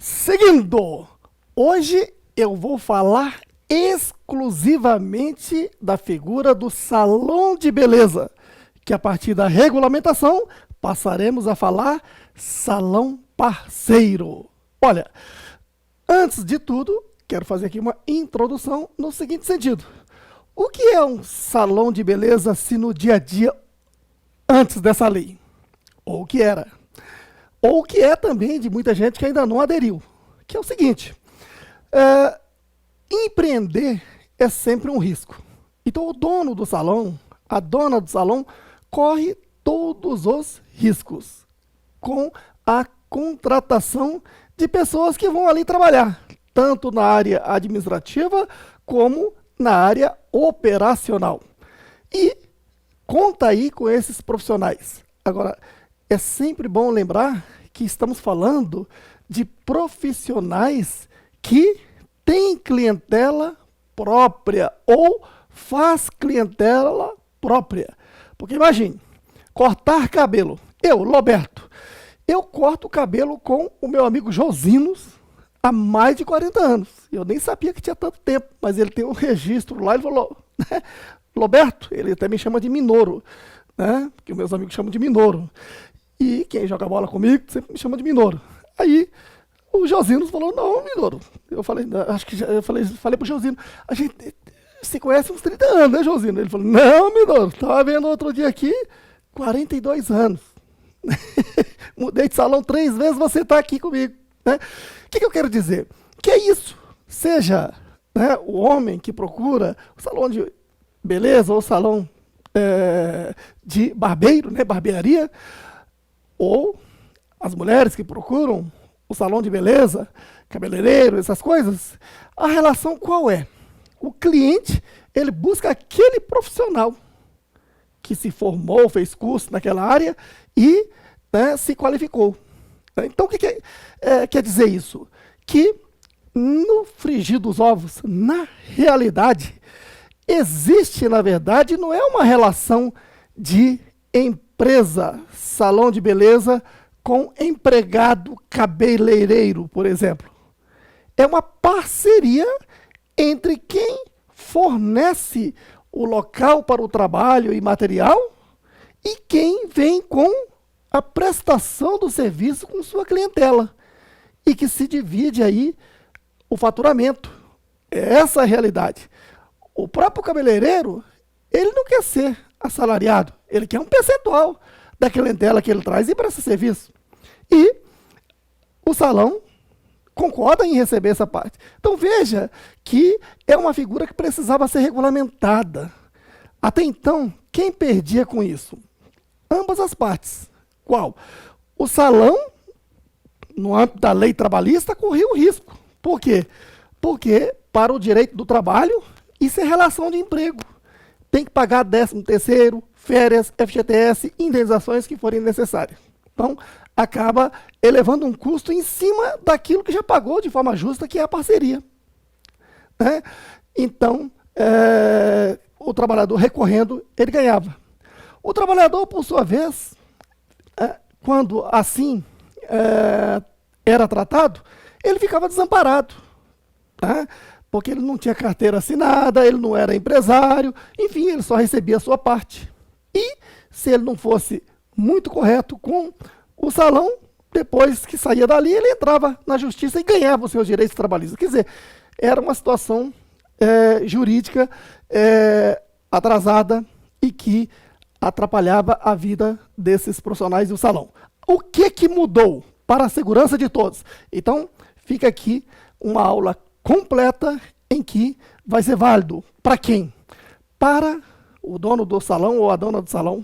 Seguindo, hoje eu vou falar exclusivamente da figura do salão de beleza, que a partir da regulamentação passaremos a falar salão parceiro. Olha, antes de tudo, quero fazer aqui uma introdução no seguinte sentido. O que é um salão de beleza se no dia a dia, antes dessa lei? Ou o que era? Ou o que é também de muita gente que ainda não aderiu, que é o seguinte, empreender é sempre um risco. Então o dono do salão, a dona do salão, corre todos os riscos com a contratação de pessoas que vão ali trabalhar, tanto na área administrativa como na área operacional. E conta aí com esses profissionais. Agora, é sempre bom lembrar que estamos falando de profissionais que têm clientela própria ou faz clientela própria. Porque imagine, cortar cabelo. Eu, Roberto, eu corto o cabelo com o meu amigo Josinos há mais de 40 anos. Eu nem sabia que tinha tanto tempo, mas ele tem um registro lá, ele falou, né? Roberto, ele até me chama de Minoro, né? Que os meus amigos chamam de Minoro. E quem joga bola comigo sempre me chama de Minoro. Aí o Josinos falou, não, Minoro. Eu falei, acho que eu falei pro Josino, a gente se conhece uns 30 anos, né, Josino? Ele falou, não, Minoro, estava vendo outro dia aqui, 42 anos. Mudei de salão 3 vezes, você está aqui comigo. Né? O que eu quero dizer? Que é isso. Seja, né, o homem que procura o salão de beleza ou o salão de barbeiro, né, barbearia, ou as mulheres que procuram o salão de beleza, cabeleireiro, essas coisas, a relação qual é? O cliente, ele busca aquele profissional que se formou, fez curso naquela área e, né, se qualificou. Então, o que quer dizer isso? Que no frigir dos ovos, na realidade, existe, na verdade, não é uma relação de empresa, salão de beleza, com empregado cabeleireiro, por exemplo. É uma parceria entre quem fornece o local para o trabalho e material e quem vem com a prestação do serviço com sua clientela e que se divide aí o faturamento. É essa a realidade. O próprio cabeleireiro, ele não quer ser assalariado, ele quer um percentual da clientela que ele traz e presta serviço. E o salão concorda em receber essa parte. Então veja que é uma figura que precisava ser regulamentada. Até então, quem perdia com isso? Ambas as partes. Qual? O salão, no âmbito da lei trabalhista, corria o risco. Por quê? Porque para o direito do trabalho, isso é relação de emprego. Tem que pagar 13º, férias, FGTS, indenizações que forem necessárias. Então, acaba elevando um custo em cima daquilo que já pagou de forma justa, que é a parceria. Né? Então, o trabalhador recorrendo, ele ganhava. O trabalhador, por sua vez, quando assim era tratado, ele ficava desamparado. Tá? Porque ele não tinha carteira assinada, ele não era empresário, enfim, ele só recebia a sua parte. E se ele não fosse muito correto com o salão, depois que saía dali, ele entrava na justiça e ganhava os seus direitos trabalhistas. Quer dizer, era uma situação jurídica atrasada e que atrapalhava a vida desses profissionais do salão. O que mudou para a segurança de todos? Então, fica aqui uma aula completa em que vai ser válido para quem? Para o dono do salão ou a dona do salão,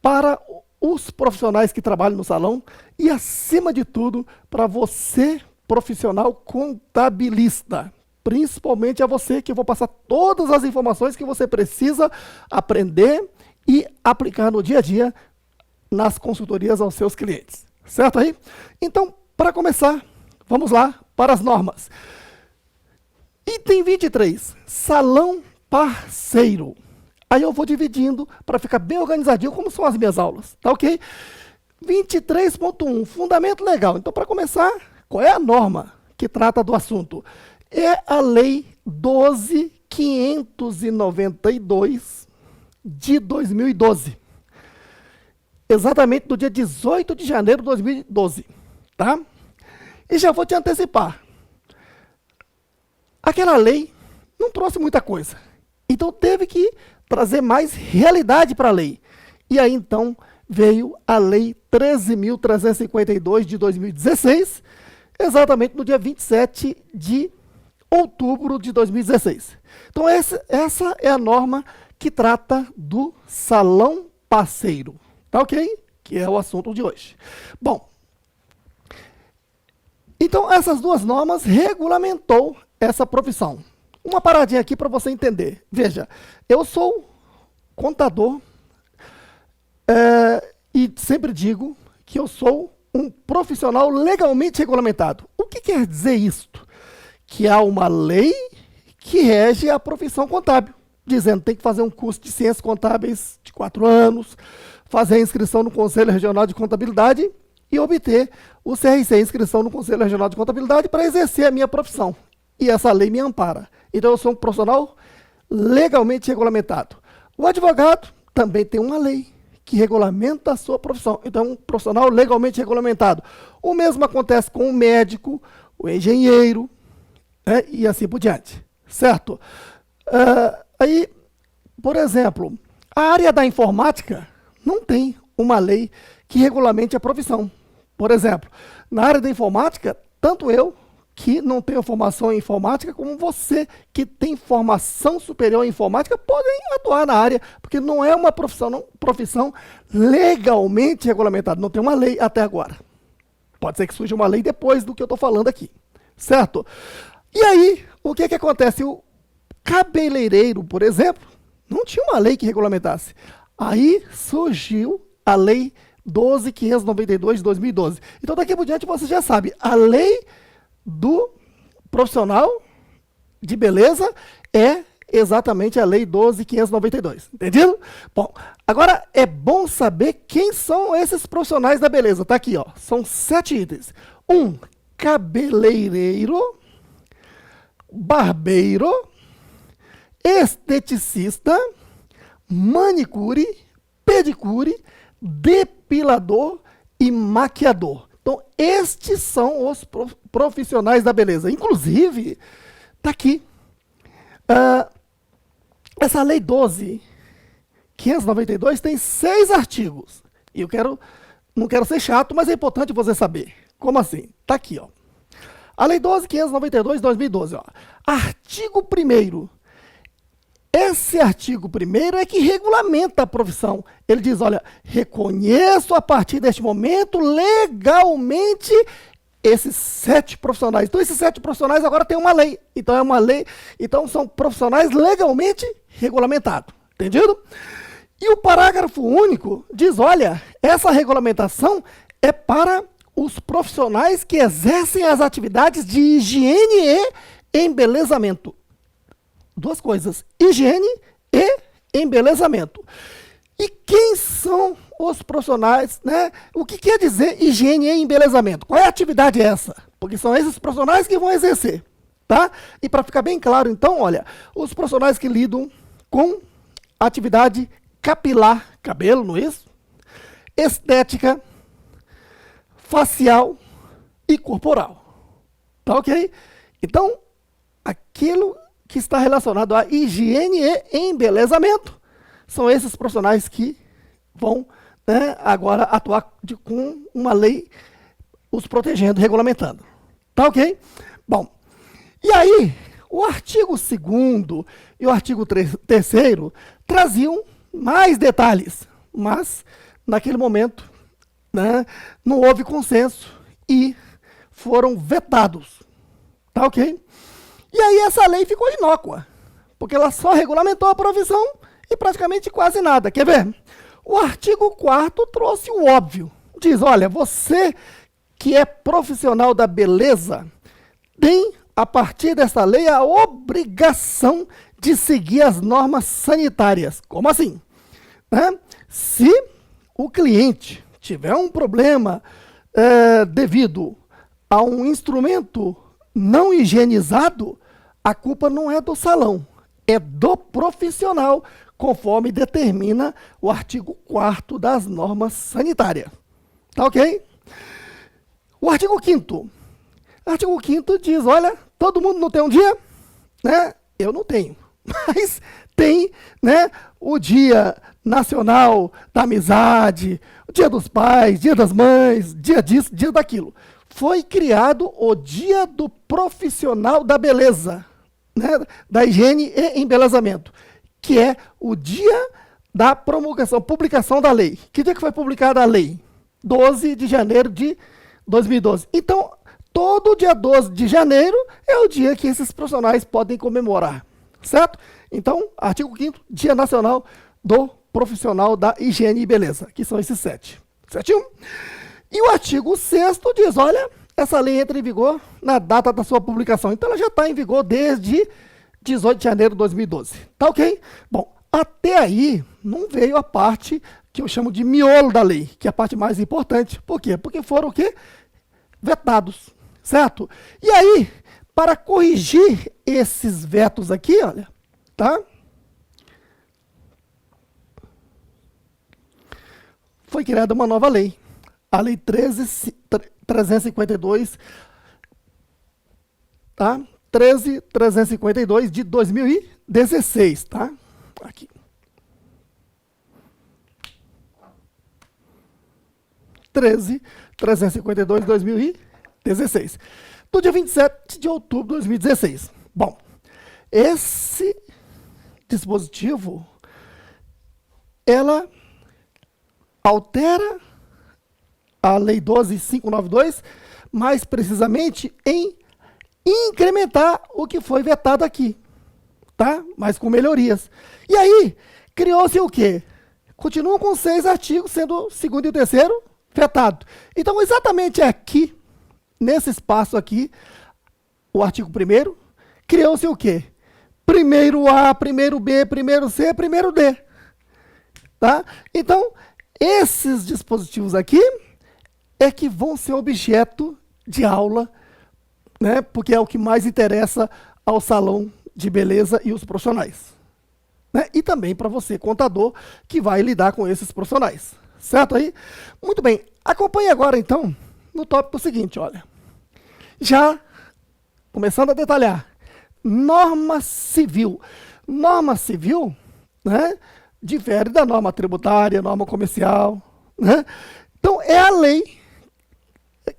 para os profissionais que trabalham no salão e, acima de tudo, para você, profissional contabilista. Principalmente a você, que eu vou passar todas as informações que você precisa aprender e aplicar no dia a dia nas consultorias aos seus clientes. Certo aí? Então, para começar, vamos lá para as normas. Item 23, salão parceiro. Aí eu vou dividindo para ficar bem organizadinho, como são as minhas aulas, tá ok? 23.1, fundamento legal. Então, para começar, qual é a norma que trata do assunto? É a Lei 12.592 de 2012. Exatamente no dia 18 de janeiro de 2012, tá? E já vou te antecipar. Aquela lei não trouxe muita coisa. Então teve que trazer mais realidade para a lei. E aí então veio a Lei 13.352 de 2016, exatamente no dia 27 de outubro de 2016. Então essa é a norma que trata do salão parceiro. Tá ok? Que é o assunto de hoje. Bom, então essas duas normas regulamentou essa profissão. Uma paradinha aqui para você entender. Veja, eu sou contador e sempre digo que eu sou um profissional legalmente regulamentado. O que quer dizer isto? Que há uma lei que rege a profissão contábil, dizendo que tem que fazer um curso de ciências contábeis de 4 anos, fazer a inscrição no Conselho Regional de Contabilidade e obter o CRC, inscrição no Conselho Regional de Contabilidade, para exercer a minha profissão. E essa lei me ampara. Então eu sou um profissional legalmente regulamentado. O advogado também tem uma lei que regulamenta a sua profissão. Então é um profissional legalmente regulamentado. O mesmo acontece com o médico, o engenheiro, né, e assim por diante. Certo? Aí, por exemplo, a área da informática não tem uma lei que regulamente a profissão. Por exemplo, na área da informática, tanto eu, que não tenho formação em informática, como você, que tem formação superior em informática, podem atuar na área, porque não é uma profissão legalmente regulamentada. Não tem uma lei até agora. Pode ser que surja uma lei depois do que eu estou falando aqui. Certo? E aí, o que acontece? O cabeleireiro, por exemplo, não tinha uma lei que regulamentasse. Aí surgiu a Lei 12.592 de 2012. Então, daqui por diante, você já sabe, a lei do profissional de beleza é exatamente a Lei 12.592. Entendido? Bom, agora é bom saber quem são esses profissionais da beleza. Tá aqui, ó. São 7 itens. 1, cabeleireiro, barbeiro, esteticista, manicure, pedicure, depilador e maquiador. Então, estes são os profissionais da beleza. Inclusive, está aqui. Essa Lei 12.592 tem 6 artigos. E não quero ser chato, mas é importante você saber. Como assim? Está aqui, ó. A Lei 12.592 de 2012. Ó. Artigo 1º. Esse artigo 1º é que regulamenta a profissão. Ele diz, olha, reconheço a partir deste momento legalmente esses 7 profissionais. Então, esses 7 profissionais agora têm uma lei. Então, é uma lei. Então, são profissionais legalmente regulamentados. Entendido? E o parágrafo único diz, olha, essa regulamentação é para os profissionais que exercem as atividades de higiene e embelezamento. 2 coisas, higiene e embelezamento. E quem são os profissionais, né? O que quer dizer higiene e embelezamento? Qual é a atividade essa? Porque são esses profissionais que vão exercer, tá? E para ficar bem claro, então, olha, os profissionais que lidam com atividade capilar, cabelo, não é isso? Estética, facial e corporal. Tá ok? Então, aquilo que está relacionado à higiene e embelezamento são esses profissionais que vão, né, agora atuar com uma lei os protegendo, regulamentando. Tá ok? Bom, e aí, o artigo 2º e o artigo 3º traziam mais detalhes, mas naquele momento, né, não houve consenso e foram vetados. Tá ok? E aí essa lei ficou inócua, porque ela só regulamentou a profissão e praticamente quase nada. Quer ver? O artigo 4º trouxe o óbvio. Diz, olha, você que é profissional da beleza tem, a partir dessa lei, a obrigação de seguir as normas sanitárias. Como assim? Né? Se o cliente tiver um problema devido a um instrumento não higienizado, a culpa não é do salão, é do profissional, conforme determina o artigo 4º das normas sanitárias. Tá ok? O artigo 5º. Artigo 5º diz, olha, todo mundo não tem um dia? Né? Eu não tenho. Mas tem, né, o Dia Nacional da Amizade, o Dia dos Pais, Dia das Mães, dia disso, dia daquilo. Foi criado o Dia do Profissional da Beleza, né, da higiene e embelezamento, que é o dia da promulgação, publicação da lei. Que dia que foi publicada a lei? 12 de janeiro de 2012. Então, todo dia 12 de janeiro é o dia que esses profissionais podem comemorar, certo? Então, artigo 5º, Dia Nacional do Profissional da Higiene e Beleza, que são esses 7. Certinho? E o artigo 6º diz, olha, essa lei entra em vigor na data da sua publicação. Então, ela já está em vigor desde 18 de janeiro de 2012. Tá ok? Bom, até aí não veio a parte que eu chamo de miolo da lei, que é a parte mais importante. Por quê? Porque foram o quê? Vetados, certo? E aí, para corrigir esses vetos aqui, olha, tá? Foi criada uma nova lei, a Lei 13.352, tá? 13.352 de 2016, tá? Aqui. de 2016. Do dia 27 de outubro de 2016. Bom, esse dispositivo, ela altera a Lei 12.592, mais precisamente em incrementar o que foi vetado aqui, tá? Mas com melhorias. E aí, criou-se o quê? Continuam com 6 artigos, sendo o 2º e o 3º vetado. Então, exatamente aqui, nesse espaço aqui, o artigo 1º, criou-se o quê? Primeiro A, primeiro B, primeiro C, primeiro D. Tá? Então, esses dispositivos aqui é que vão ser objeto de aula, né? Porque é o que mais interessa ao salão de beleza e os profissionais. Né? E também para você, contador, que vai lidar com esses profissionais. Certo aí? Muito bem. Acompanhe agora, então, no tópico seguinte, olha. Já começando a detalhar. Norma civil. Norma civil, né, difere da norma tributária, norma comercial. Né? Então, é a lei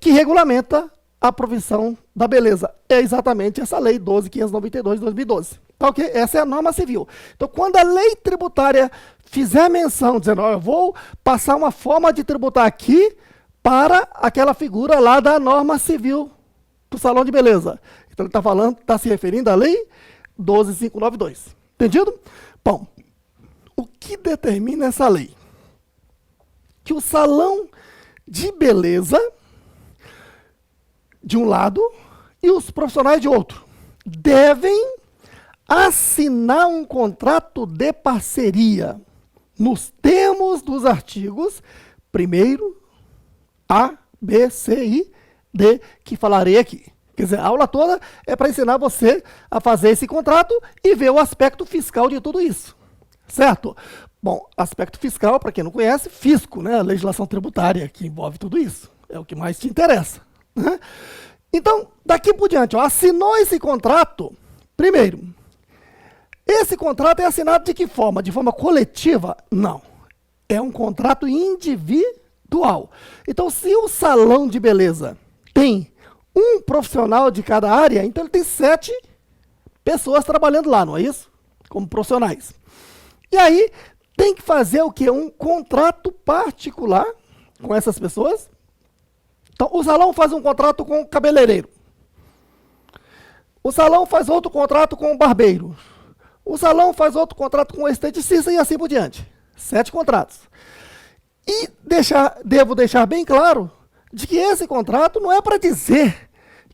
que regulamenta a profissão da beleza. É exatamente essa lei 12.592 de 2012. Tá, ok? Essa é a norma civil. Então, quando a lei tributária fizer menção, dizendo, eu vou passar uma forma de tributar aqui para aquela figura lá da norma civil do salão de beleza. Então, ele está falando, está se referindo à lei 12.592. Entendido? Bom, o que determina essa lei? Que o salão de beleza, de um lado, e os profissionais de outro, devem assinar um contrato de parceria nos termos dos artigos 1º, A, B, C e D, que falarei aqui. Quer dizer, a aula toda é para ensinar você a fazer esse contrato e ver o aspecto fiscal de tudo isso. Certo? Bom, aspecto fiscal, para quem não conhece, fisco, né? A legislação tributária que envolve tudo isso. É o que mais te interessa. Né? Então, daqui por diante, ó, assinou esse contrato, primeiro, esse contrato é assinado de que forma? De forma coletiva? Não. É um contrato individual. Então, se o salão de beleza tem um profissional de cada área, então ele tem 7 pessoas trabalhando lá, não é isso? Como profissionais. E aí, tem que fazer o quê? Um contrato particular com essas pessoas. Então, o salão faz um contrato com o cabeleireiro. O salão faz outro contrato com o barbeiro. O salão faz outro contrato com o esteticista e assim por diante. 7 contratos. E devo deixar bem claro de que esse contrato não é para dizer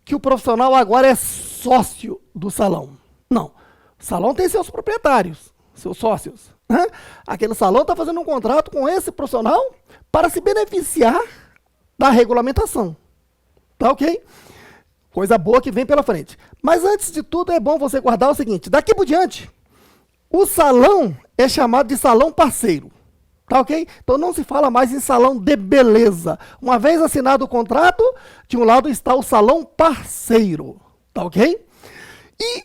que o profissional agora é sócio do salão. Não. O salão tem seus proprietários, seus sócios. Né? Aquele salão está fazendo um contrato com esse profissional para se beneficiar da regulamentação. Tá ok? Coisa boa que vem pela frente. Mas antes de tudo é bom você guardar o seguinte, daqui por diante, o salão é chamado de salão parceiro. Tá ok? Então não se fala mais em salão de beleza. Uma vez assinado o contrato, de um lado está o salão parceiro. Tá ok? E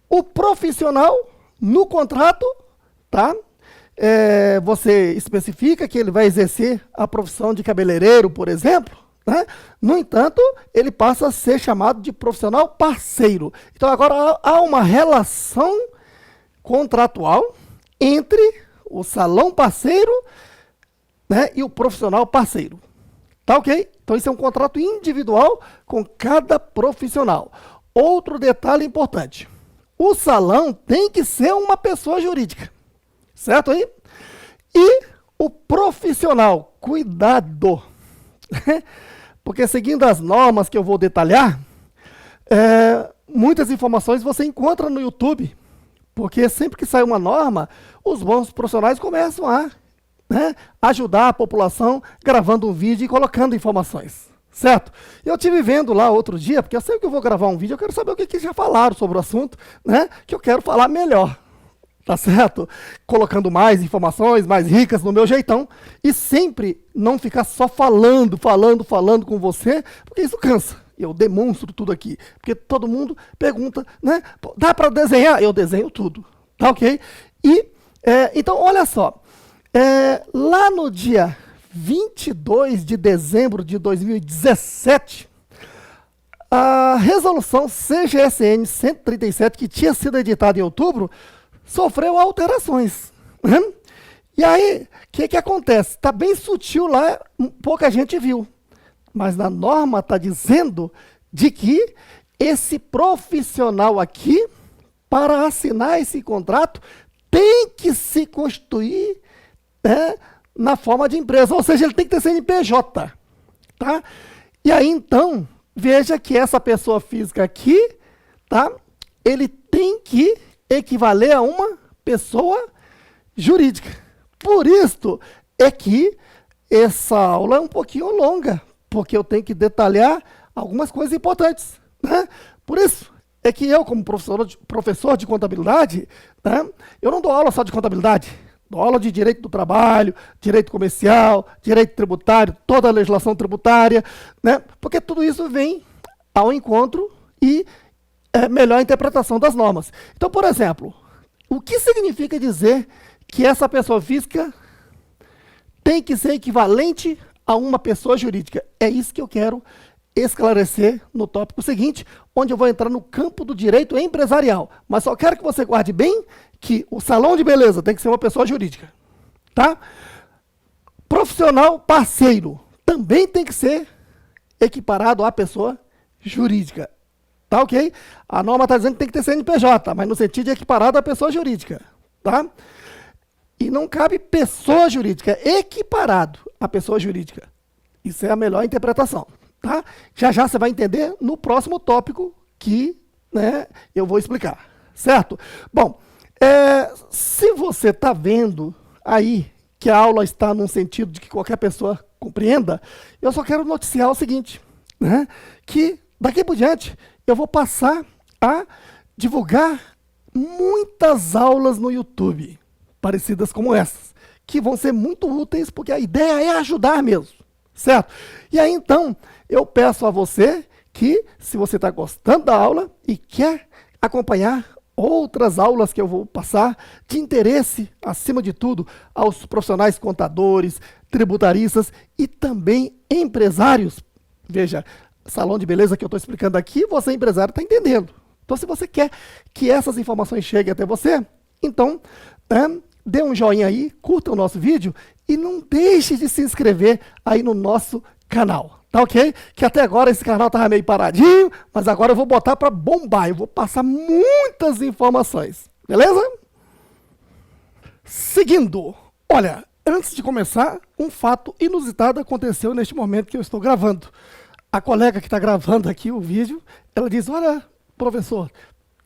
o profissional, no contrato, tá? Você especifica que ele vai exercer a profissão de cabeleireiro, por exemplo. Né? No entanto, ele passa a ser chamado de profissional parceiro. Então agora há uma relação contratual entre o salão parceiro, né, e o profissional parceiro. Tá ok? Então isso é um contrato individual com cada profissional. Outro detalhe importante. O salão tem que ser uma pessoa jurídica. Certo aí? E o profissional, cuidado. Porque seguindo as normas que eu vou detalhar, muitas informações você encontra no YouTube. Porque sempre que sai uma norma, os bons profissionais começam a ajudar a população gravando um vídeo e colocando informações, certo? Eu estive vendo lá outro dia, porque eu sei que eu vou gravar um vídeo, eu quero saber o que já falaram sobre o assunto, né? Que eu quero falar melhor, tá certo? Colocando mais informações, mais ricas no meu jeitão, e sempre não ficar só falando com você, porque isso cansa. Eu demonstro tudo aqui, porque todo mundo pergunta, né? Dá para desenhar? Eu desenho tudo, tá ok? E, então, olha só, lá no dia 22 de dezembro de 2017, a resolução CGSN 137, que tinha sido editada em outubro, sofreu alterações. Né? E aí, o que acontece? Está bem sutil lá, pouca gente viu. Mas na norma está dizendo de que esse profissional aqui, para assinar esse contrato, tem que se constituir na forma de empresa, ou seja, ele tem que ter CNPJ. Tá? E aí, então, veja que essa pessoa física aqui, tá? Ele tem que equivaler a uma pessoa jurídica. Por isso é que essa aula é um pouquinho longa, porque eu tenho que detalhar algumas coisas importantes. Né? Por isso é que eu, como professor de contabilidade, né, eu não dou aula só de contabilidade, dou aula de direito do trabalho, direito comercial, direito tributário, toda a legislação tributária, né, porque tudo isso vem ao encontro e melhor interpretação das normas. Então, por exemplo, o que significa dizer que essa pessoa física tem que ser equivalente a uma pessoa jurídica? É isso que eu quero esclarecer no tópico seguinte, onde eu vou entrar no campo do direito empresarial. Mas só quero que você guarde bem que o salão de beleza tem que ser uma pessoa jurídica. Tá? Profissional parceiro também tem que ser equiparado à pessoa jurídica. Tá ok? A norma está dizendo que tem que ter CNPJ, mas no sentido de equiparado à pessoa jurídica. Tá? E não cabe pessoa jurídica, equiparado à pessoa jurídica. Isso é a melhor interpretação. Tá? Já já você vai entender no próximo tópico que, né, eu vou explicar. Certo? Bom, se você está vendo aí que a aula está num sentido de que qualquer pessoa compreenda, eu só quero noticiar o seguinte, né, que daqui por diante eu vou passar a divulgar muitas aulas no YouTube, parecidas como essas, que vão ser muito úteis, porque a ideia é ajudar mesmo, certo? E aí, então, eu peço a você que, se você está gostando da aula e quer acompanhar outras aulas que eu vou passar, de interesse, acima de tudo, aos profissionais contadores, tributaristas e também empresários. Veja, salão de beleza que eu estou explicando aqui, você empresário está entendendo. Então, se você quer que essas informações cheguem até você, então, dê um joinha aí, curta o nosso vídeo e não deixe de se inscrever aí no nosso canal. Tá ok? Que até agora esse canal estava meio paradinho, mas agora eu vou botar para bombar. Eu vou passar muitas informações. Beleza? Seguindo. Olha, antes de começar, um fato inusitado aconteceu neste momento que eu estou gravando. A colega que está gravando aqui o vídeo, ela diz, olha, professor,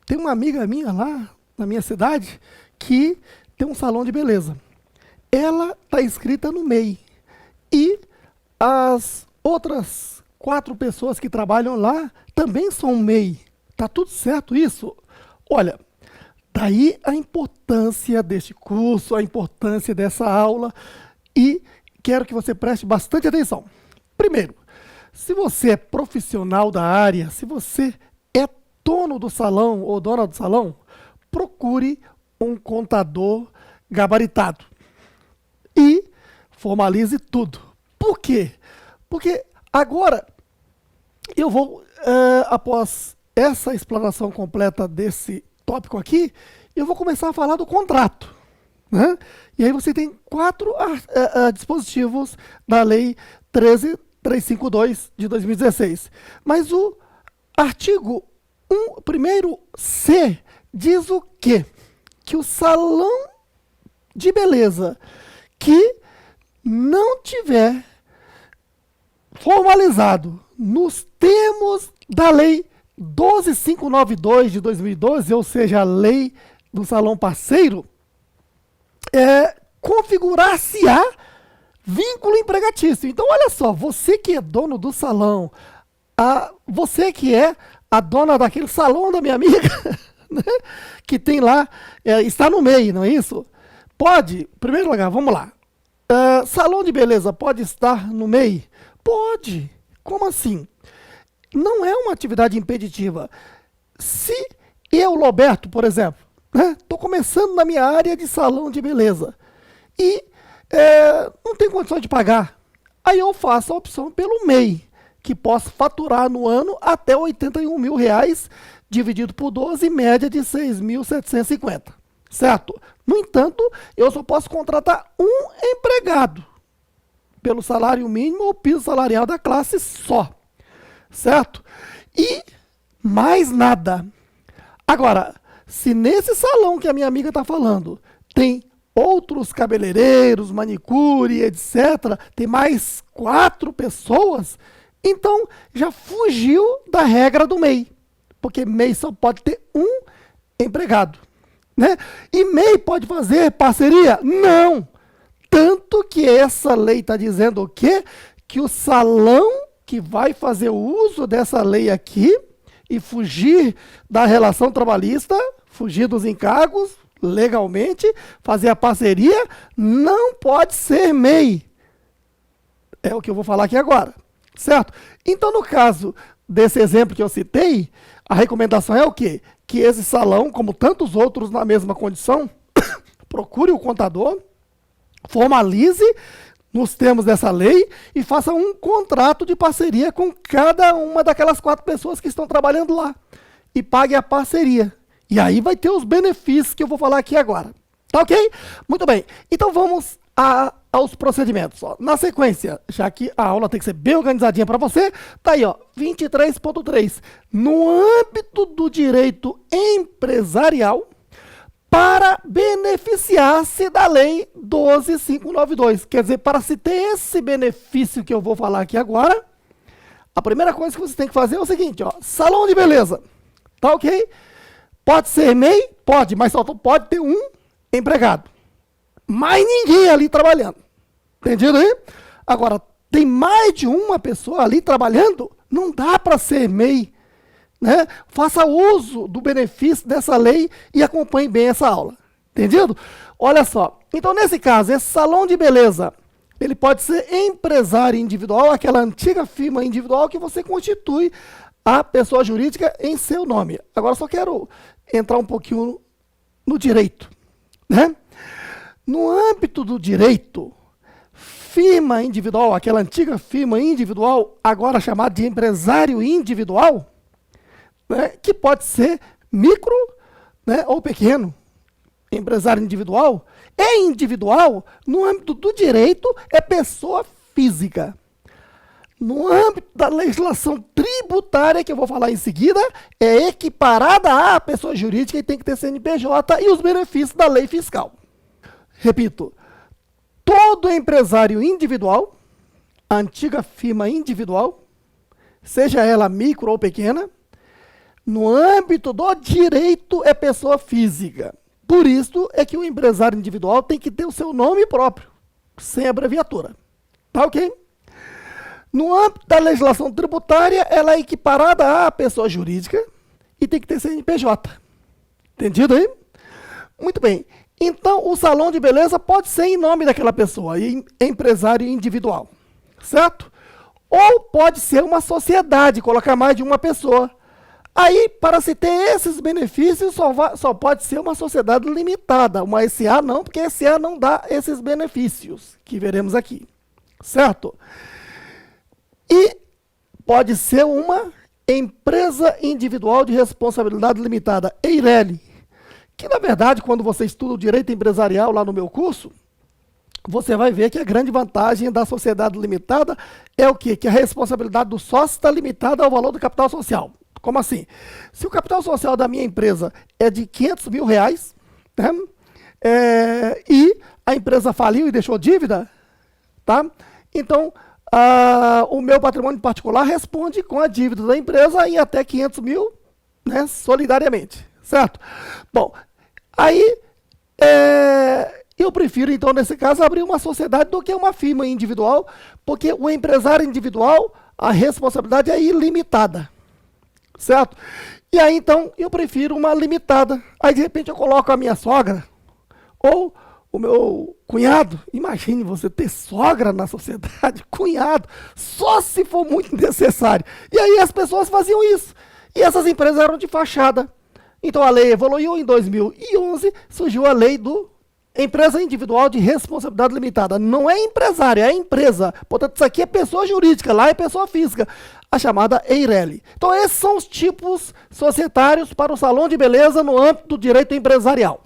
tem uma amiga minha lá na minha cidade que tem um salão de beleza. Ela está inscrita no MEI. E as outras 4 pessoas que trabalham lá também são MEI. Tá tudo certo isso? Olha, daí a importância deste curso, a importância dessa aula, e quero que você preste bastante atenção. Primeiro, se você é profissional da área, se você é dono do salão ou dona do salão, procure um contador gabaritado e formalize tudo. Por quê? Porque agora eu vou, após essa explanação completa desse tópico aqui, eu vou começar a falar do contrato, né? E aí você tem 4 dispositivos da Lei 13.352 de 2016. Mas o artigo 1º C diz o quê? Que o salão de beleza que não tiver formalizado nos termos da Lei 12.592 de 2012, ou seja, a Lei do Salão Parceiro, configurar-se-á vínculo empregatício. Então, olha só, você que é dono do salão, você que é a dona daquele salão da minha amiga, né, que tem lá, está no MEI, não é isso? Pode, em primeiro lugar, vamos lá. Salão de beleza pode estar no MEI? Pode. Como assim? Não é uma atividade impeditiva. Se eu, Roberto, por exemplo, estou começando na minha área de salão de beleza e não tenho condições de pagar, aí eu faço a opção pelo MEI, que posso faturar no ano até R$81 mil, dividido por 12, média de 6.750, certo? No entanto, eu só posso contratar um empregado pelo salário mínimo ou piso salarial da classe só, certo? E mais nada. Agora, se nesse salão que a minha amiga está falando tem outros cabeleireiros, manicure, etc., tem mais 4 pessoas, então já fugiu da regra do MEI, porque MEI só pode ter um empregado, né? E MEI pode fazer parceria? Não! Tanto que essa lei está dizendo o quê? Que o salão que vai fazer uso dessa lei aqui e fugir da relação trabalhista, fugir dos encargos legalmente, fazer a parceria, não pode ser MEI. É o que eu vou falar aqui agora, certo? Então, no caso desse exemplo que eu citei, a recomendação é o quê? Que esse salão, como tantos outros na mesma condição, procure o contador, formalize nos termos dessa lei e faça um contrato de parceria com cada uma daquelas 4 pessoas que estão trabalhando lá e pague a parceria. E aí vai ter os benefícios que eu vou falar aqui agora. Tá ok? Muito bem. Então vamos aos procedimentos. Ó. Na sequência, já que a aula tem que ser bem organizadinha para você, tá aí, ó, 23.3. No âmbito do direito empresarial, para beneficiar-se da Lei 12.592. Quer dizer, para se ter esse benefício que eu vou falar aqui agora, a primeira coisa que você tem que fazer é o seguinte, ó, salão de beleza, tá ok? Pode ser MEI? Pode, mas só pode ter um empregado. Mais ninguém ali trabalhando. Entendido aí? Agora, tem mais de uma pessoa ali trabalhando? Não dá para ser MEI. Né? Faça uso do benefício dessa lei e acompanhe bem essa aula. Entendido? Olha só. Então, nesse caso, esse salão de beleza, ele pode ser empresário individual, aquela antiga firma individual que você constitui a pessoa jurídica em seu nome. Agora, só quero entrar um pouquinho no direito, né? No âmbito do direito, firma individual, aquela antiga firma individual, agora chamada de empresário individual, né, que pode ser micro, né, ou pequeno, empresário individual, é individual, no âmbito do direito, é pessoa física. No âmbito da legislação tributária, que eu vou falar em seguida, é equiparada à pessoa jurídica e tem que ter CNPJ e os benefícios da lei fiscal. Repito, todo empresário individual, a antiga firma individual, seja ela micro ou pequena, no âmbito do direito é pessoa física. Por isso é que o empresário individual tem que ter o seu nome próprio, sem abreviatura. Tá ok? No âmbito da legislação tributária, ela é equiparada à pessoa jurídica e tem que ter CNPJ. Entendido aí? Muito bem. Então, o salão de beleza pode ser em nome daquela pessoa, empresário individual, certo? Ou pode ser uma sociedade, colocar mais de uma pessoa. Aí, para se ter esses benefícios, só pode ser uma sociedade limitada. Uma SA não, porque SA não dá esses benefícios, que veremos aqui, certo? E pode ser uma empresa individual de responsabilidade limitada, EIRELI, que, na verdade, quando você estuda o direito empresarial lá no meu curso, você vai ver que a grande vantagem da sociedade limitada é o quê? Que a responsabilidade do sócio está limitada ao valor do capital social. Como assim? Se o capital social da minha empresa é de R$500 mil, né? E a empresa faliu e deixou dívida, tá? Então, o meu patrimônio particular responde com a dívida da empresa em até 500 mil, né, solidariamente, certo? Bom, aí eu prefiro, então, nesse caso, abrir uma sociedade do que uma firma individual, porque o empresário individual, a responsabilidade é ilimitada, certo? E aí, então, eu prefiro uma limitada. Aí, de repente, eu coloco a minha sogra ou o meu cunhado. Imagine você ter sogra na sociedade, cunhado, só se for muito necessário. E aí as pessoas faziam isso. E essas empresas eram de fachada. Então a lei evoluiu. Em 2011 surgiu a lei do empresa individual de responsabilidade limitada. Não é empresário, é empresa. Portanto, isso aqui é pessoa jurídica, lá é pessoa física, a chamada EIRELI. Então esses são os tipos societários para o salão de beleza no âmbito do direito empresarial.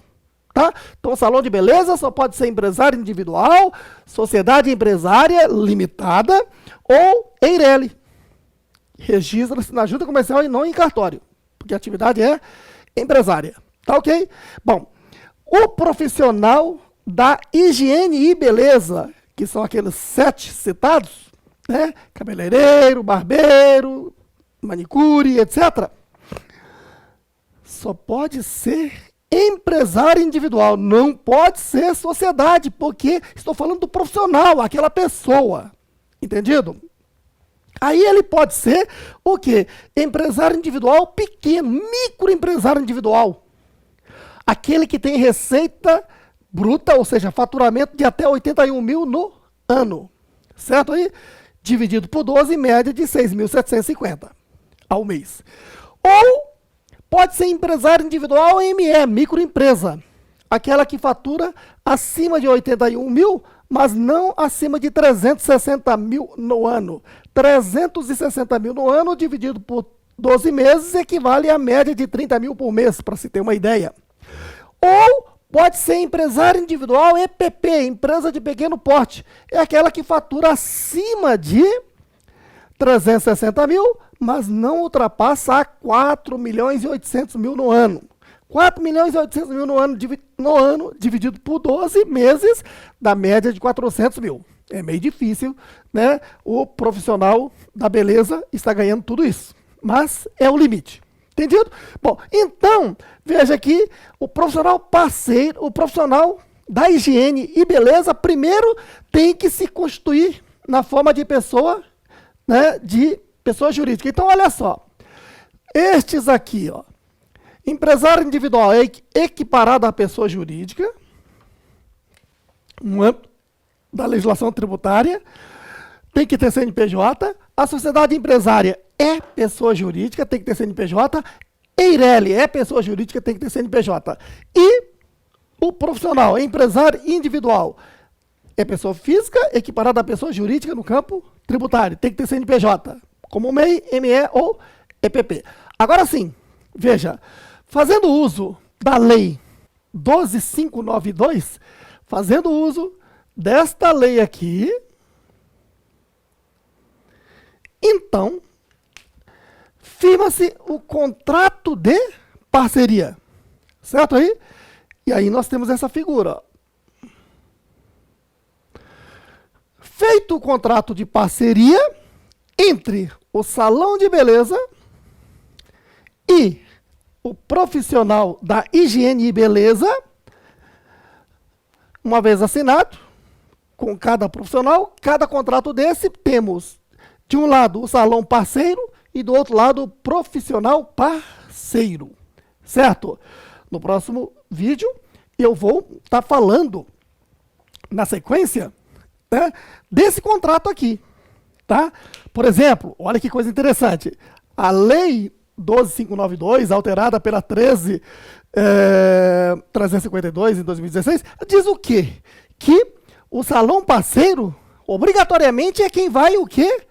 Tá? Então, salão de beleza só pode ser empresário individual, sociedade empresária limitada ou EIRELI. Registra-se na junta comercial e não em cartório, porque a atividade é empresária. Tá ok? Bom, o profissional da higiene e beleza, que são aqueles 7 citados, né? Cabeleireiro, barbeiro, manicure, etc., só pode ser empresário individual, não pode ser sociedade, porque estou falando do profissional, aquela pessoa, entendido? Aí ele pode ser o quê? Empresário individual pequeno, microempresário individual. Aquele que tem receita bruta, ou seja, faturamento de até 81 mil no ano, certo aí? Dividido por 12, média de 6.750 ao mês. Ou pode ser empresário individual ME, microempresa. Aquela que fatura acima de 81 mil, mas não acima de 360 mil no ano. 360 mil no ano, dividido por 12 meses, equivale a média de 30 mil por mês, para se ter uma ideia. Ou pode ser empresário individual EPP, empresa de pequeno porte. É aquela que fatura acima de 360 mil, mas não ultrapassa a 4 milhões e 800 mil no ano. 4 milhões e 800 mil no ano, dividido por 12 meses, dá média de 400 mil. É meio difícil, né? O profissional da beleza está ganhando tudo isso, mas é o limite. Entendido? Bom, então, veja aqui, o profissional parceiro, o profissional da higiene e beleza, primeiro tem que se constituir na forma de pessoa, né, de pessoa jurídica. Então, olha só, estes aqui, ó, empresário individual é equiparado à pessoa jurídica, no âmbito da legislação tributária, tem que ter CNPJ, a sociedade empresária é pessoa jurídica, tem que ter CNPJ, EIRELI é pessoa jurídica, tem que ter CNPJ. E o profissional, empresário individual, é pessoa física equiparada à pessoa jurídica no campo tributário, tem que ter CNPJ, como MEI, ME ou EPP. Agora sim, veja, fazendo uso da lei 12.592, fazendo uso desta lei aqui, então, firma-se o contrato de parceria, certo aí? E aí nós temos essa figura. Feito o contrato de parceria entre o salão de beleza e o profissional da higiene e beleza, uma vez assinado, com cada profissional, cada contrato desse temos De um lado, o salão parceiro e do outro lado, o profissional parceiro, certo? No próximo vídeo, eu vou estar falando, na sequência, né, desse contrato aqui, tá? Por exemplo, olha que coisa interessante. A Lei 12.592, alterada pela 13.352 em 2016, diz o quê? Que o salão parceiro, obrigatoriamente, é quem vai o quê?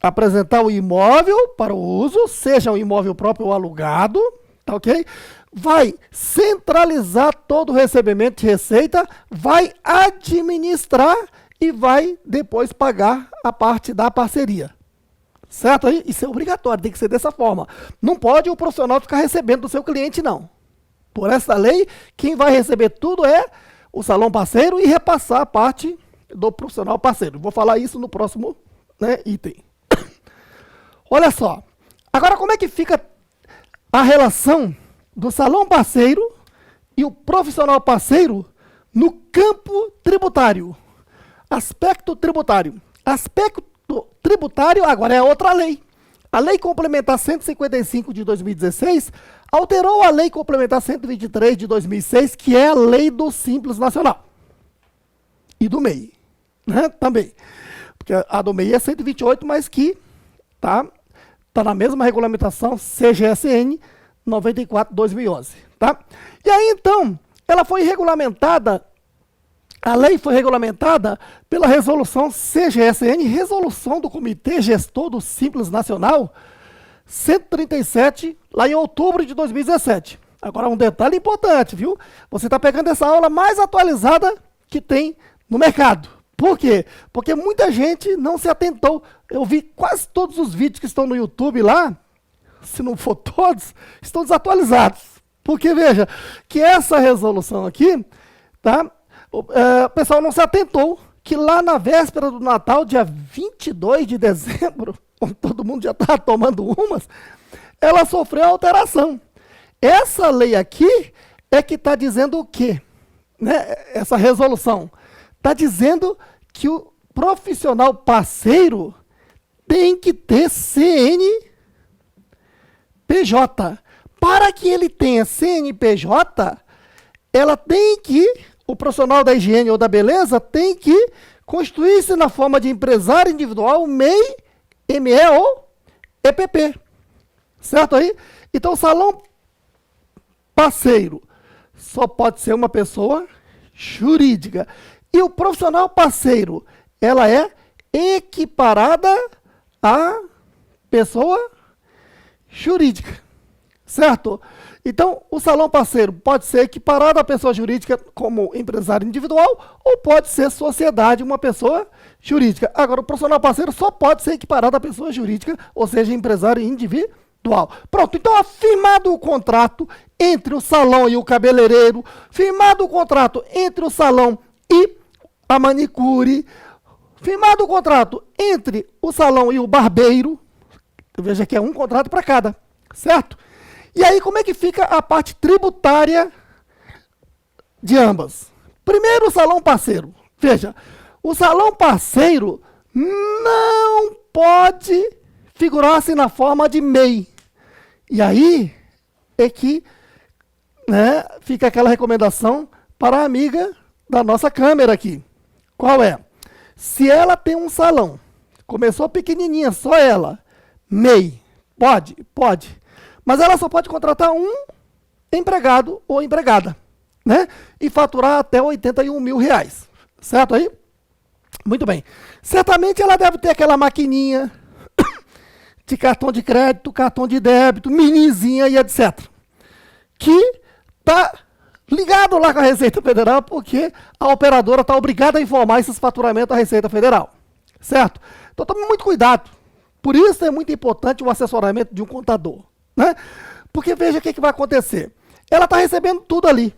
Apresentar o imóvel para o uso, seja um imóvel próprio ou alugado, tá ok? Vai centralizar todo o recebimento de receita, vai administrar e vai depois pagar a parte da parceria. Certo aí? Isso é obrigatório, tem que ser dessa forma. Não pode o profissional ficar recebendo do seu cliente, não. Por essa lei, quem vai receber tudo é o salão parceiro e repassar a parte do profissional parceiro. Vou falar isso no próximo, né, item. Olha só. Agora, como é que fica a relação do salão parceiro e o profissional parceiro no campo tributário? Aspecto tributário. Aspecto tributário agora é outra lei. A Lei Complementar 155 de 2016 alterou a Lei Complementar 123 de 2006, que é a Lei do Simples Nacional. E do MEI, né? Também. Porque a do MEI é 128, mas que tá na mesma regulamentação CGSN 94/2011, tá? E aí, então, ela foi regulamentada, a lei foi regulamentada pela resolução CGSN, resolução do Comitê Gestor do Simples Nacional, 137, lá em outubro de 2017. Agora, um detalhe importante, viu? Você está pegando essa aula mais atualizada que tem no mercado. Por quê? Porque muita gente não se atentou. Eu vi quase todos os vídeos que estão no YouTube lá, se não for todos, estão desatualizados. Porque, veja, que essa resolução aqui, tá? O pessoal não se atentou que lá na véspera do Natal, dia 22 de dezembro, quando todo mundo já estava tomando umas, ela sofreu alteração. Essa lei aqui é que está dizendo o quê? Né? Essa resolução está dizendo que o profissional parceiro tem que ter CNPJ. Para que ele tenha CNPJ, o profissional da higiene ou da beleza tem que constituir-se na forma de empresário individual, MEI, ME ou EPP. Certo aí? Então, o salão parceiro só pode ser uma pessoa jurídica. E o profissional parceiro, ela é equiparada à pessoa jurídica. Certo? Então, o salão parceiro pode ser equiparado à pessoa jurídica como empresário individual ou pode ser sociedade, uma pessoa jurídica. Agora, o profissional parceiro só pode ser equiparado à pessoa jurídica, ou seja, empresário individual. Pronto, então, firmado o contrato entre o salão e o cabeleireiro, firmado o contrato entre o salão e a manicure, firmado o contrato entre o salão e o barbeiro, veja que é um contrato para cada, certo? E aí, como é que fica a parte tributária de ambas? Primeiro, o salão parceiro. Veja, o salão parceiro não pode figurar-se na forma de MEI. E aí é que, né, fica aquela recomendação para a amiga da nossa câmera aqui. Qual é? Se ela tem um salão, começou pequenininha, só ela, MEI, pode. Mas ela só pode contratar um empregado ou empregada, né? E faturar até R$81 mil, certo aí? Muito bem. Certamente ela deve ter aquela maquininha de cartão de crédito, cartão de débito, minizinha e etc. Que está ligado lá com a Receita Federal, porque a operadora está obrigada a informar esses faturamentos à Receita Federal, certo? Então tome muito cuidado. Por isso é muito importante o assessoramento de um contador. Né? Porque veja o que vai acontecer. Ela está recebendo tudo ali.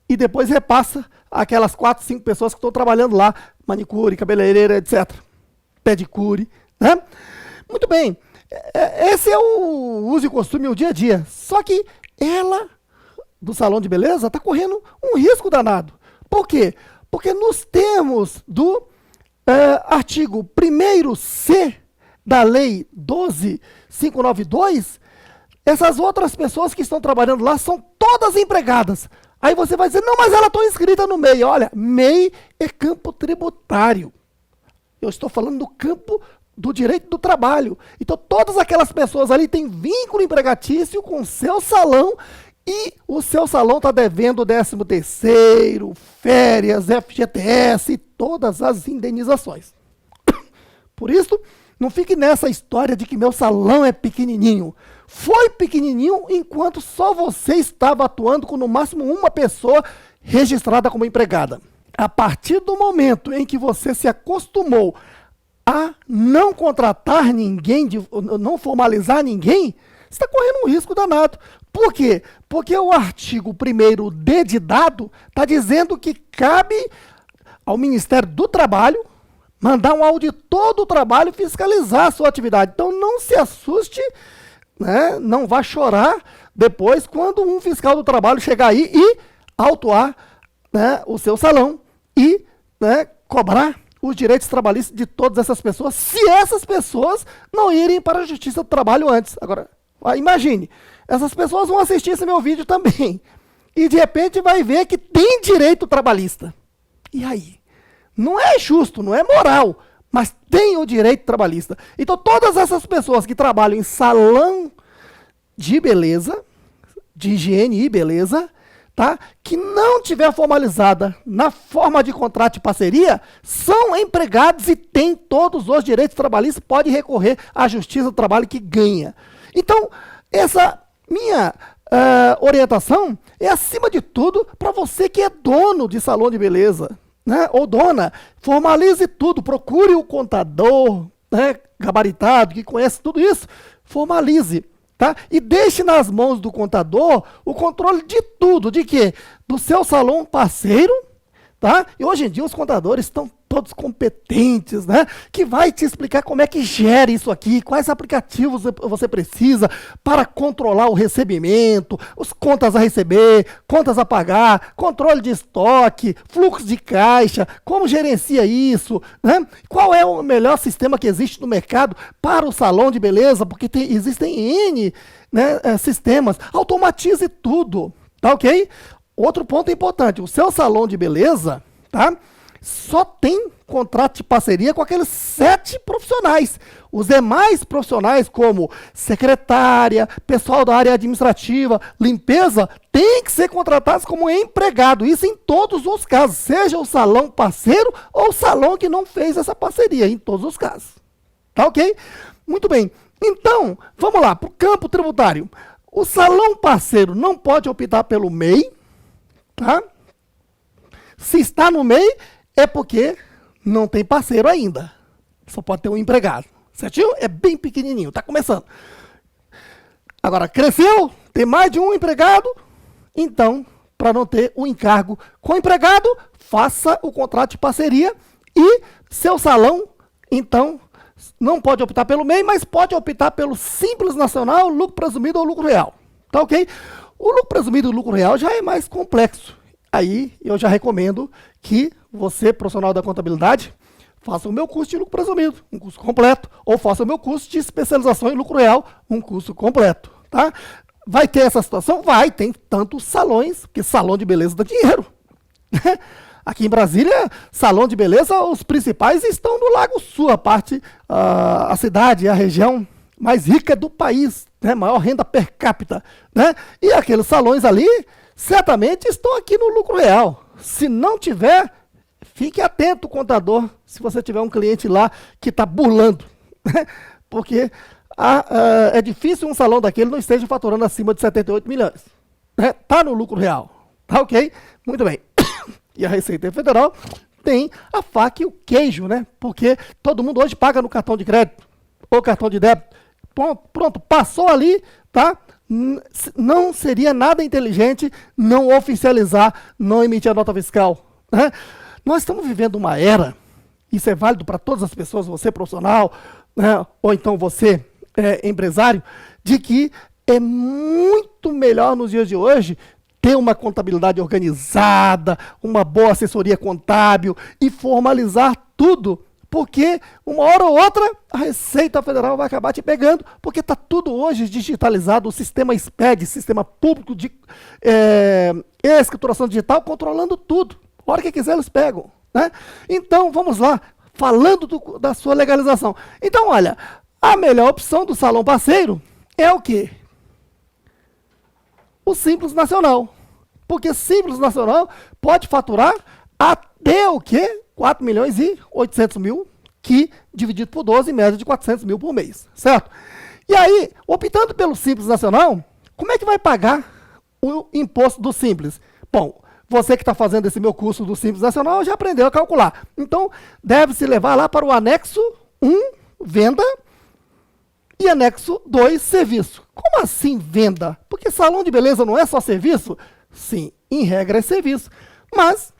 E depois repassa aquelas 4, 5 pessoas que estão trabalhando lá. Manicure, cabeleireira, etc. Pedicure. Né? Muito bem. Esse é o uso e costume, o dia a dia. Só que ela, do salão de beleza, está correndo um risco danado. Por quê? Porque nos termos do artigo 1º-C da Lei 12.592, essas outras pessoas que estão trabalhando lá são todas empregadas. Aí você vai dizer, não, mas ela está inscrita no MEI. Olha, MEI é campo tributário. Eu estou falando do campo do direito do trabalho. Então, todas aquelas pessoas ali têm vínculo empregatício com o seu salão e o seu salão está devendo 13º, férias, FGTS e todas as indenizações. Por isso, não fique nessa história de que meu salão é pequenininho. Foi pequenininho enquanto só você estava atuando com no máximo uma pessoa registrada como empregada. A partir do momento em que você se acostumou a não contratar ninguém, não formalizar ninguém, você está correndo um risco danado. Por quê? Porque o artigo 1º-D de dado está dizendo que cabe ao Ministério do Trabalho mandar um auditor do trabalho fiscalizar a sua atividade. Então não se assuste, né? Não vá chorar depois quando um fiscal do trabalho chegar aí e autuar, né, o seu salão e, né, cobrar os direitos trabalhistas de todas essas pessoas, se essas pessoas não irem para a Justiça do Trabalho antes. Agora, imagine, essas pessoas vão assistir esse meu vídeo também e de repente vai ver que tem direito trabalhista. E aí? Não é justo, não é moral, mas tem o direito trabalhista. Então, todas essas pessoas que trabalham em salão de beleza, de higiene e beleza, tá, que não tiver formalizada na forma de contrato de parceria, são empregados e têm todos os direitos trabalhistas, pode recorrer à Justiça do Trabalho que ganha. Então, essa minha orientação é, acima de tudo, para você que é dono de salão de beleza, né, ou dona, formalize tudo, procure o contador, né, gabaritado, que conhece tudo isso, formalize, tá? E deixe nas mãos do contador o controle de tudo, de quê? Do seu salão parceiro, tá? E hoje em dia os contadores estão todos competentes, né? Que vai te explicar como é que gera isso aqui, quais aplicativos você precisa para controlar o recebimento, as contas a receber, contas a pagar, controle de estoque, fluxo de caixa, como gerencia isso, né? Qual é o melhor sistema que existe no mercado para o salão de beleza, porque existem N, né, sistemas, automatize tudo, tá ok? Outro ponto importante, o seu salão de beleza, tá? Só tem contrato de parceria com aqueles 7 profissionais. Os demais profissionais, como secretária, pessoal da área administrativa, limpeza, têm que ser contratados como empregado. Isso em todos os casos, seja o salão parceiro ou o salão que não fez essa parceria, em todos os casos. Tá ok? Muito bem. Então, vamos lá, para o campo tributário. O salão parceiro não pode optar pelo MEI, tá? Se está no MEI, é porque não tem parceiro ainda. Só pode ter um empregado. Certinho? É bem pequenininho, está começando. Agora, cresceu, tem mais de um empregado, então, para não ter um encargo com o empregado, faça o contrato de parceria e seu salão, então, não pode optar pelo MEI, mas pode optar pelo Simples Nacional, lucro presumido ou lucro real. Tá ok? O lucro presumido e o lucro real já é mais complexo. Aí eu já recomendo que você, profissional da contabilidade, faça o meu curso de lucro presumido, um curso completo, ou faça o meu curso de especialização em lucro real, um curso completo, tá? Vai ter essa situação? Vai, tem tantos salões, porque salão de beleza dá dinheiro. Aqui em Brasília, salão de beleza, os principais estão no Lago Sul, a cidade, a região mais rica do país, né? Maior renda per capita, né? E aqueles salões ali, certamente estão aqui no lucro real. Se não tiver, fique atento, contador, se você tiver um cliente lá que está burlando, né? Porque é difícil um salão daquele não esteja faturando acima de 78 milhões. Está no lucro real. Tá ok? Muito bem. E a Receita Federal tem a faca e o queijo, né? Porque todo mundo hoje paga no cartão de crédito ou cartão de débito. Pronto, passou ali, tá? Não seria nada inteligente não oficializar, não emitir a nota fiscal, né? Nós estamos vivendo uma era, isso é válido para todas as pessoas, você profissional, né? Ou então você empresário, de que é muito melhor nos dias de hoje ter uma contabilidade organizada, uma boa assessoria contábil e formalizar tudo porque uma hora ou outra a Receita Federal vai acabar te pegando, porque está tudo hoje digitalizado, o sistema SPED, sistema público de escrituração digital, controlando tudo. A hora que quiser eles pegam, né? Então, vamos lá, falando da sua legalização. Então, olha, a melhor opção do salão parceiro é o quê? O Simples Nacional. Porque Simples Nacional pode faturar até o quê? 4 milhões e 800 mil, que dividido por 12, em média de 400 mil por mês, certo? E aí, optando pelo Simples Nacional, como é que vai pagar o imposto do Simples? Bom, você que está fazendo esse meu curso do Simples Nacional já aprendeu a calcular. Então, deve-se levar lá para o anexo 1, venda, e anexo 2, serviço. Como assim venda? Porque salão de beleza não é só serviço? Sim, em regra é serviço. Mas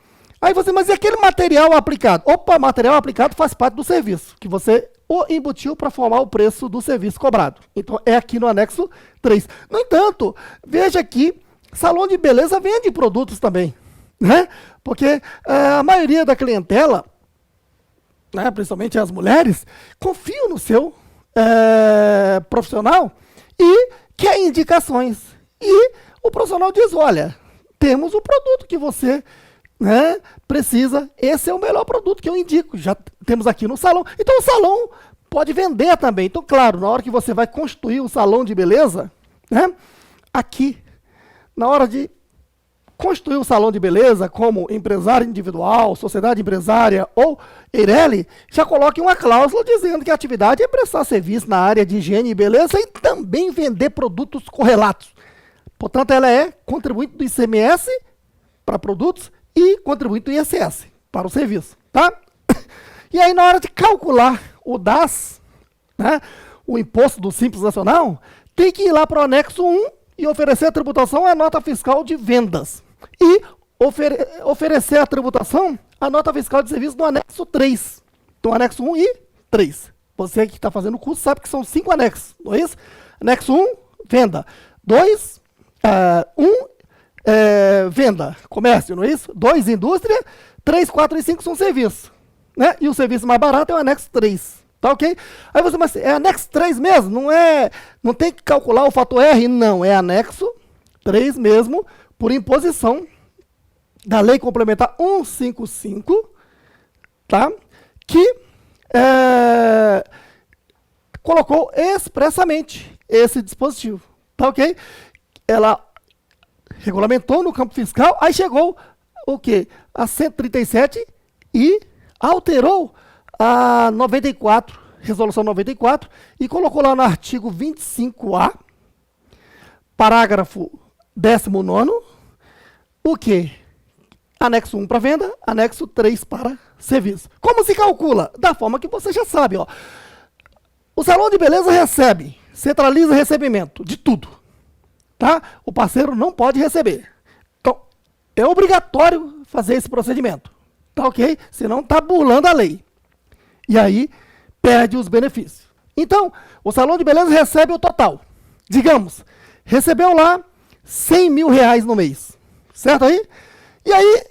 e aquele material aplicado? Opa, material aplicado faz parte do serviço, que você o embutiu para formar o preço do serviço cobrado. Então, é aqui no anexo 3. No entanto, veja que salão de beleza vende produtos também, né? Porque a maioria da clientela, né, principalmente as mulheres, confiam no seu profissional e quer indicações. E o profissional diz, olha, temos o produto que você, né, precisa, esse é o melhor produto que eu indico, já temos aqui no salão. Então o salão pode vender também. Então, claro, na hora que você vai construir um salão de beleza, né, aqui, na hora de construir um salão de beleza, como empresário individual, sociedade empresária ou Eireli, já coloque uma cláusula dizendo que a atividade é prestar serviço na área de higiene e beleza e também vender produtos correlatos. Portanto, ela é contribuinte do ICMS para produtos e contribuinte do ISS para o serviço, tá? E aí, na hora de calcular o DAS, né, o Imposto do Simples Nacional, tem que ir lá para o anexo 1 e oferecer a tributação à nota fiscal de vendas. E oferecer a tributação à nota fiscal de serviço no anexo 3. Então, anexo 1 e 3. Você que está fazendo o curso sabe que são 5 anexos, não é isso? Anexo 1, venda. 2, 1, venda, comércio, não é isso? 2, indústria. 3, 4 e 5 são serviços, né? E o serviço mais barato é o anexo 3. Tá ok? Aí você, mas é anexo 3 mesmo? Não tem que calcular o fator R? Não, é anexo 3 mesmo, por imposição da Lei Complementar 155, tá? Que colocou expressamente esse dispositivo, tá ok? Ela regulamentou no campo fiscal, aí chegou o quê? A 137 e alterou a 94, resolução 94, e colocou lá no artigo 25A, parágrafo 19º, o quê? Anexo 1 para venda, anexo 3 para serviço. Como se calcula? Da forma que você já sabe, ó. O salão de beleza recebe, centraliza recebimento de tudo, tá? O parceiro não pode receber. Então, é obrigatório fazer esse procedimento, tá ok? Senão está burlando a lei. E aí, perde os benefícios. Então, o salão de beleza recebe o total. Digamos, recebeu lá 100 mil reais no mês. Certo aí? E aí,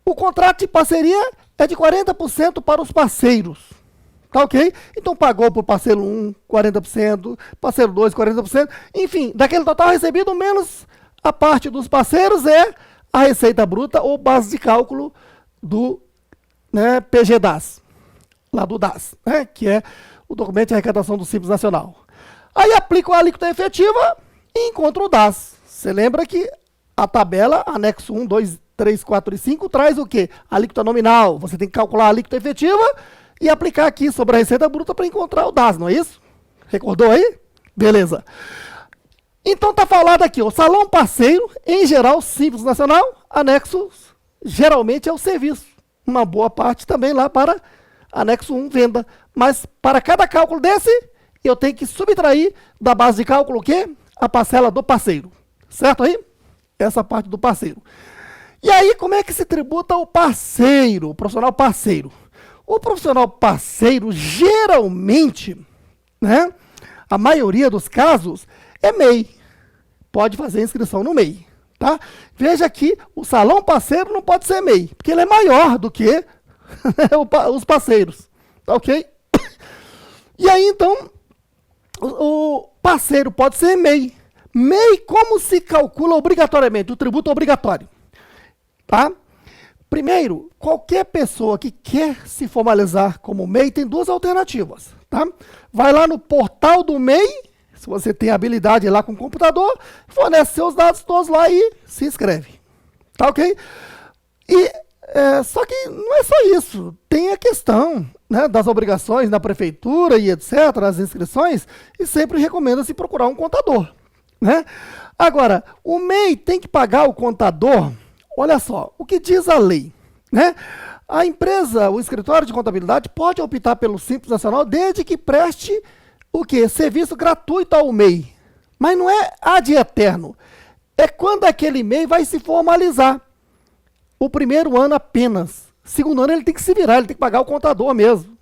o contrato de parceria é de 40% para os parceiros. Tá ok? Então, pagou para o parceiro 1, 40%, parceiro 2, 40%. Enfim, daquele total recebido, menos a parte dos parceiros é a receita bruta ou base de cálculo do, né, PG-DAS. Lá do DAS, né, que é o documento de arrecadação do Simples Nacional. Aí aplica a alíquota efetiva e encontra o DAS. Você lembra que a tabela, anexo 1, 2, 3, 4 e 5, traz o quê? A alíquota nominal. Você tem que calcular a alíquota efetiva e aplicar aqui sobre a receita bruta para encontrar o DAS, não é isso? Recordou aí? Beleza. Então tá falado aqui, o salão parceiro, em geral, Simples Nacional, anexo geralmente é o serviço. Uma boa parte também lá para anexo 1, venda. Mas para cada cálculo desse, eu tenho que subtrair da base de cálculo o quê? A parcela do parceiro. Certo aí? Essa parte do parceiro. E aí, como é que se tributa o parceiro, o profissional parceiro? O profissional parceiro, geralmente, né, a maioria dos casos, é MEI. Pode fazer inscrição no MEI. Tá? Veja que o salão parceiro não pode ser MEI, porque ele é maior do que os parceiros. tá ok? E aí, então, o parceiro pode ser MEI. MEI, como se calcula obrigatoriamente? O tributo obrigatório, tá? Primeiro, qualquer pessoa que quer se formalizar como MEI tem duas alternativas, tá? Vai lá no portal do MEI, se você tem habilidade lá com o computador, fornece seus dados todos lá e se inscreve, tá ok? E só que não é só isso, tem a questão, né, das obrigações na prefeitura e etc, as inscrições, e sempre recomenda-se procurar um contador, né? Agora, o MEI tem que pagar o contador. Olha só, o que diz a lei, né? A empresa, o escritório de contabilidade pode optar pelo Simples Nacional desde que preste o quê? Serviço gratuito ao MEI. Mas não é ad eterno. É quando aquele MEI vai se formalizar. O primeiro ano apenas. Segundo ano ele tem que se virar, ele tem que pagar o contador mesmo.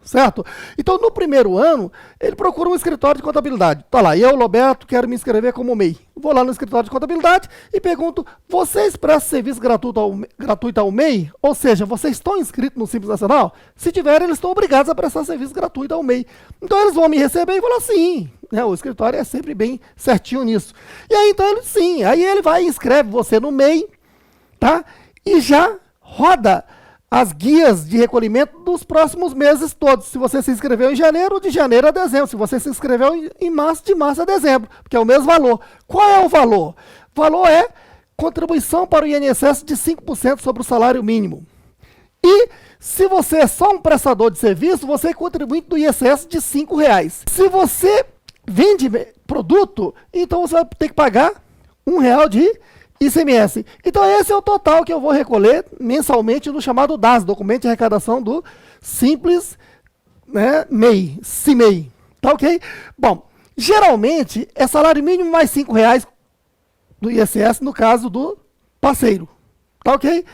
Certo? Então, no primeiro ano, ele procura um escritório de contabilidade. Tá lá, eu, Roberto, quero me inscrever como MEI. Vou lá no escritório de contabilidade e pergunto, vocês prestam serviço gratuito ao MEI? Ou seja, vocês estão inscritos no Simples Nacional? Se tiverem, eles estão obrigados a prestar serviço gratuito ao MEI. Então, eles vão me receber e falar sim. Né? O escritório é sempre bem certinho nisso. E aí, então, ele sim. Aí ele vai e inscreve você no MEI, tá? E já roda as guias de recolhimento dos próximos meses todos. Se você se inscreveu em janeiro, de janeiro a dezembro. Se você se inscreveu em março, de março a dezembro, porque é o mesmo valor. Qual é o valor? O valor é contribuição para o INSS de 5% sobre o salário mínimo. E se você é só um prestador de serviço, você é contribuinte do INSS de R$5. Se você vende produto, então você vai ter que pagar R$1 de ICMS. Então esse é o total que eu vou recolher mensalmente no chamado DAS, Documento de Arrecadação do Simples, né, MEI, CIMEI. Tá ok? Bom, geralmente é salário mínimo mais R$5 do ISS no caso do parceiro. Tá ok?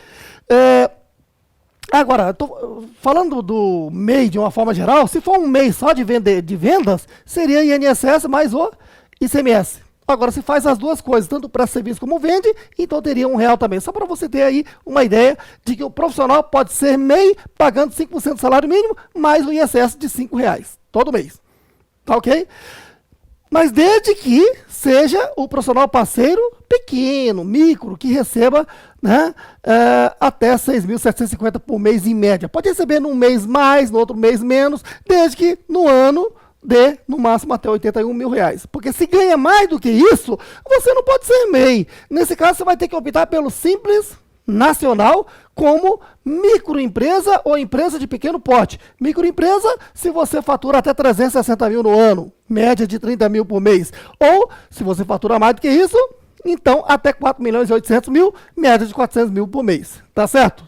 Agora, tô falando do MEI de uma forma geral, se for um MEI só de vendas, seria INSS mais o ICMS. Agora, se faz as duas coisas, tanto presta serviço como vende, então teria R$1 também. Só para você ter aí uma ideia de que o profissional pode ser MEI pagando 5% do salário mínimo, mais o ISS de R$5 todo mês. Tá ok? Mas desde que seja o profissional parceiro pequeno, micro, que receba, né, até 6.750 por mês em média. Pode receber num mês mais, no outro mês menos, desde que no ano dê, no máximo, até R$81 mil. Porque se ganha mais do que isso, você não pode ser MEI. Nesse caso, você vai ter que optar pelo Simples Nacional como microempresa ou empresa de pequeno porte. Microempresa, se você fatura até 360 mil no ano, média de 30 mil por mês. Ou, se você fatura mais do que isso, então até 4.800.000, média de 400 mil por mês. Tá certo?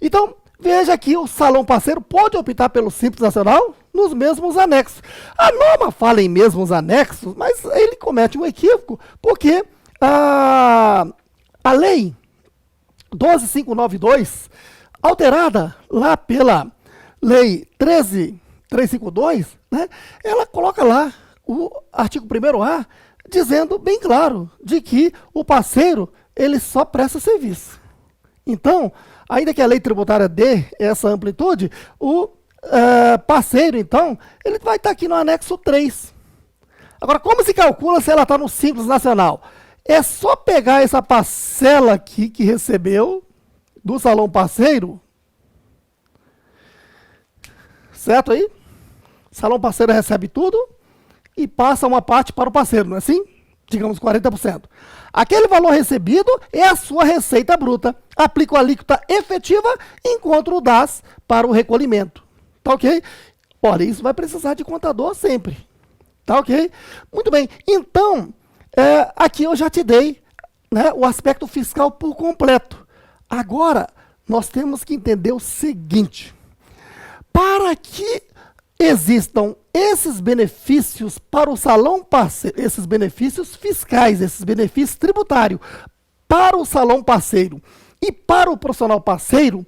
Então, veja que o salão parceiro pode optar pelo Simples Nacional nos mesmos anexos. A norma fala em mesmos anexos, mas ele comete um equívoco, porque a lei 12.592, alterada lá pela lei 13.352, né, ela coloca lá o artigo 1º A, dizendo bem claro de que o parceiro ele só presta serviço. Então, ainda que a lei tributária dê essa amplitude, o parceiro, então, ele vai estar aqui no anexo 3. Agora, como se calcula se ela está no Simples Nacional? É só pegar essa parcela aqui que recebeu do salão parceiro, certo aí? Salão parceiro recebe tudo e passa uma parte para o parceiro, não é assim? Digamos 40%. Aquele valor recebido é a sua receita bruta. Aplica a alíquota efetiva e encontra o DAS para o recolhimento. Tá ok? Olha, isso vai precisar de contador sempre. Tá ok? Muito bem. Então, aqui eu já te dei, né, o aspecto fiscal por completo. Agora, nós temos que entender o seguinte. Para que existam esses benefícios para o salão parceiro, esses benefícios fiscais, esses benefícios tributários para o salão parceiro e para o profissional parceiro,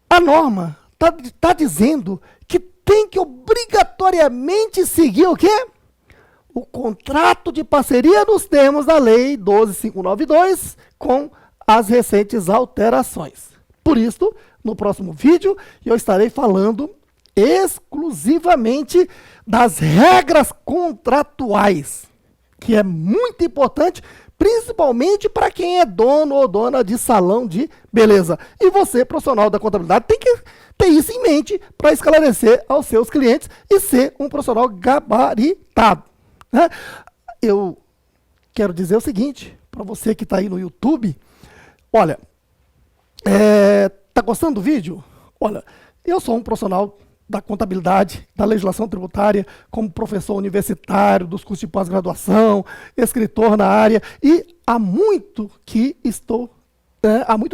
a norma está dizendo que tem que obrigatoriamente seguir o quê? O contrato de parceria nos termos da Lei 12.592 com as recentes alterações. Por isso, no próximo vídeo e eu estarei falando exclusivamente das regras contratuais, que é muito importante, principalmente para quem é dono ou dona de salão de beleza. E você, profissional da contabilidade, tem que ter isso em mente para esclarecer aos seus clientes e ser um profissional gabaritado, né? Eu quero dizer o seguinte, para você que está aí no YouTube, olha, tá gostando do vídeo? Olha, eu sou um profissional da contabilidade, da legislação tributária, como professor universitário dos cursos de pós-graduação, escritor na área, e há muito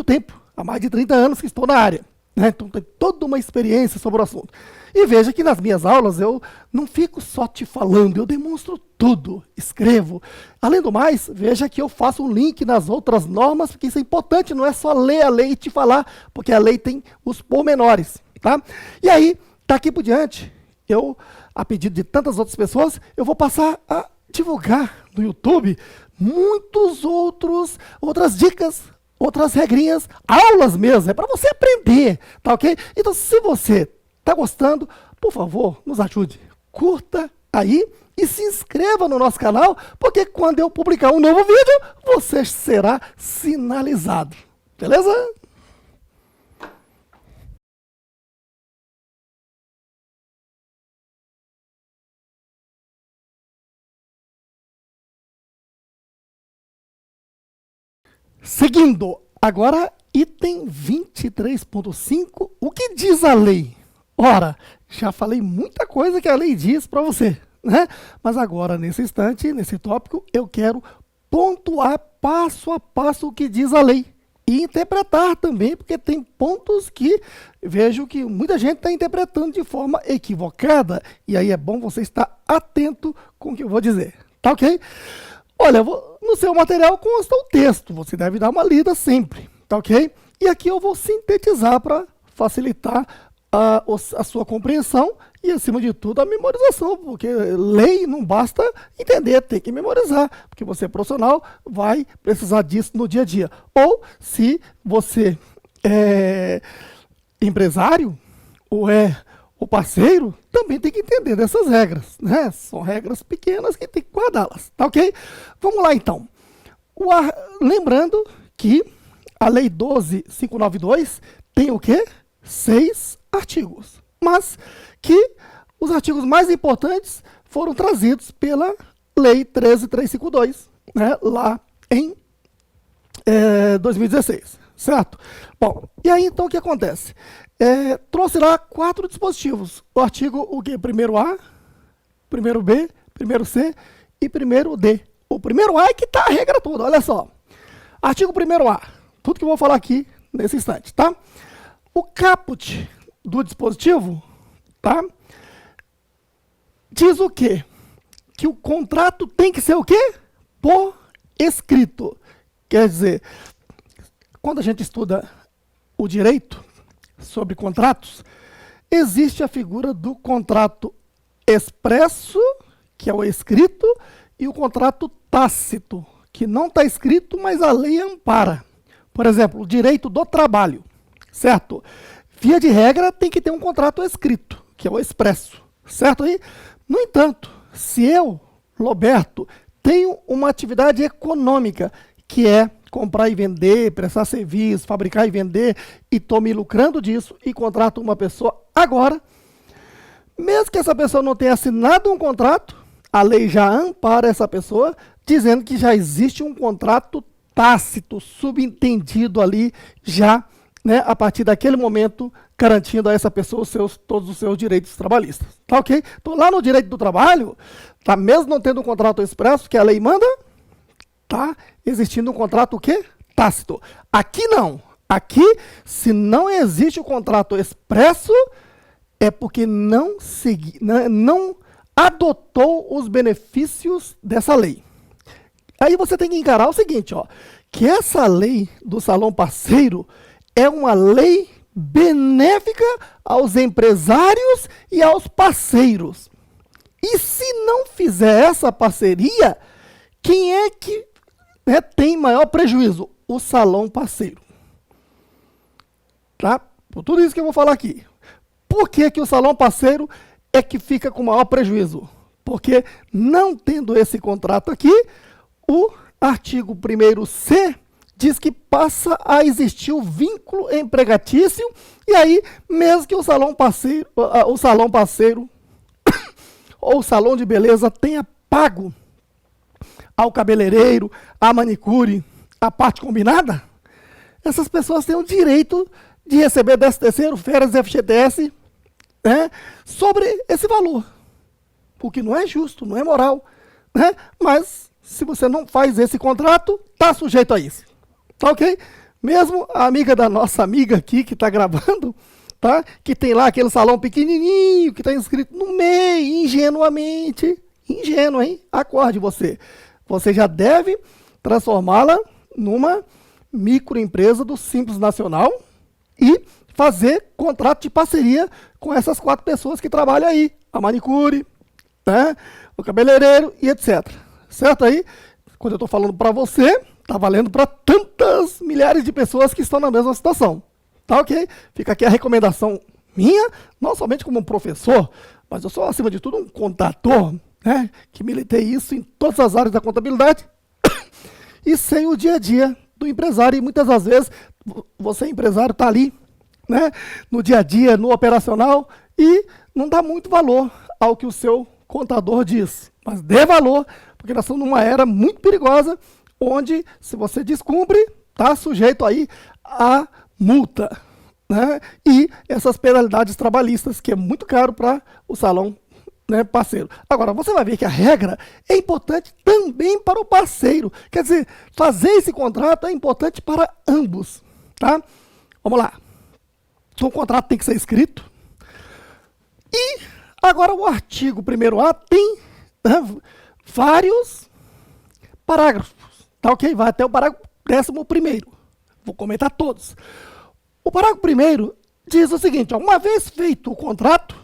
tempo, há mais de 30 anos que estou na área, né? Então tenho toda uma experiência sobre o assunto. E veja que nas minhas aulas eu não fico só te falando, eu demonstro tudo, escrevo. Além do mais, veja que eu faço um link nas outras normas, porque isso é importante, não é só ler a lei e te falar, porque a lei tem os pormenores, tá? E aí, daqui por diante, eu, a pedido de tantas outras pessoas, eu vou passar a divulgar no YouTube outras dicas, outras regrinhas, aulas mesmo, é para você aprender, tá ok? Então, se você está gostando, por favor, nos ajude, curta aí e se inscreva no nosso canal, porque quando eu publicar um novo vídeo, você será sinalizado, beleza? Seguindo, agora item 23.5, o que diz a lei? Ora, já falei muita coisa que a lei diz para você, né? Mas agora, nesse instante, nesse tópico, eu quero pontuar passo a passo o que diz a lei. E interpretar também, porque tem pontos que vejo que muita gente está interpretando de forma equivocada. E aí é bom você estar atento com o que eu vou dizer, tá ok? Olha, no seu material consta o texto, você deve dar uma lida sempre, tá ok? E aqui eu vou sintetizar para facilitar a sua compreensão e, acima de tudo, a memorização, porque lei não basta entender, tem que memorizar, porque você é profissional, vai precisar disso no dia a dia. Ou, se você é empresário ou é o parceiro, também tem que entender dessas regras, né? São regras pequenas que tem que guardá-las, tá ok? Vamos lá, então. Lembrando que a Lei 12.592 tem o quê? 6 artigos, mas que os artigos mais importantes foram trazidos pela Lei 13.352, né? Lá em 2016, certo? Bom, e aí, então, o que acontece? Trouxe lá 4 dispositivos. O artigo, o quê? Primeiro A, primeiro B, primeiro C e primeiro D. O primeiro A é que está a regra toda, olha só. Artigo primeiro A, tudo que eu vou falar aqui nesse instante, tá? O caput do dispositivo, tá? Diz o quê? Que o contrato tem que ser o quê? Por escrito. Quer dizer, quando a gente estuda o direito sobre contratos, existe a figura do contrato expresso, que é o escrito, e o contrato tácito, que não está escrito, mas a lei ampara. Por exemplo, o direito do trabalho, certo? Via de regra, tem que ter um contrato escrito, que é o expresso, certo aí? No entanto, se eu, Roberto, tenho uma atividade econômica, que é comprar e vender, prestar serviço, fabricar e vender, e estou me lucrando disso e contrato uma pessoa agora, mesmo que essa pessoa não tenha assinado um contrato, a lei já ampara essa pessoa, dizendo que já existe um contrato tácito, subentendido ali, já, né, a partir daquele momento, garantindo a essa pessoa todos os seus direitos trabalhistas. Tá ok? Então, lá no direito do trabalho, tá, mesmo não tendo um contrato expresso, que a lei manda, tá existindo um contrato o quê? Tácito. Aqui não. Aqui, se não existe o contrato expresso, é porque não adotou os benefícios dessa lei. Aí você tem que encarar o seguinte, ó, que essa lei do salão parceiro é uma lei benéfica aos empresários e aos parceiros. E se não fizer essa parceria, quem é que, né, tem maior prejuízo? O salão parceiro. Tá? Por tudo isso que eu vou falar aqui. Por que que o salão parceiro é que fica com maior prejuízo? Porque não tendo esse contrato aqui, o artigo 1º-C diz que passa a existir o vínculo empregatício, e aí, mesmo que o salão parceiro ou o salão de beleza tenha pago ao cabeleireiro, à manicure, a parte combinada, essas pessoas têm o direito de receber 13º, férias e FGTS, né, sobre esse valor. O que não é justo, não é moral, né? Mas se você não faz esse contrato, está sujeito a isso. Tá ok? Mesmo a amiga da nossa amiga aqui, que está gravando, tá? Que tem lá aquele salão pequenininho, que está inscrito no MEI, ingenuamente. Ingênuo, hein? Acorde você. Você já deve transformá-la numa microempresa do Simples Nacional e fazer contrato de parceria com essas 4 pessoas que trabalham aí. A manicure, né? O cabeleireiro e etc. Certo aí? Quando eu estou falando para você, está valendo para tantas milhares de pessoas que estão na mesma situação. Tá ok? Fica aqui a recomendação minha, não somente como um professor, mas eu sou, acima de tudo, um contador, né? Que militei isso em todas as áreas da contabilidade e sei o dia a dia do empresário. E muitas das vezes, você empresário está ali, né? No dia a dia, no operacional, e não dá muito valor ao que o seu contador diz. Mas dê valor, porque nós estamos numa era muito perigosa, onde, se você descumpre, está sujeito aí a multa, né? E essas penalidades trabalhistas, que é muito caro para o salão, né, parceiro. Agora, você vai ver que a regra é importante também para o parceiro. Quer dizer, fazer esse contrato é importante para ambos, tá? Vamos lá. Então, o contrato tem que ser escrito. E agora o artigo 1º-A tem, né, vários parágrafos. Tá ok? Vai até o parágrafo 11º. Vou comentar todos. O parágrafo 1º diz o seguinte: ó, uma vez feito o contrato,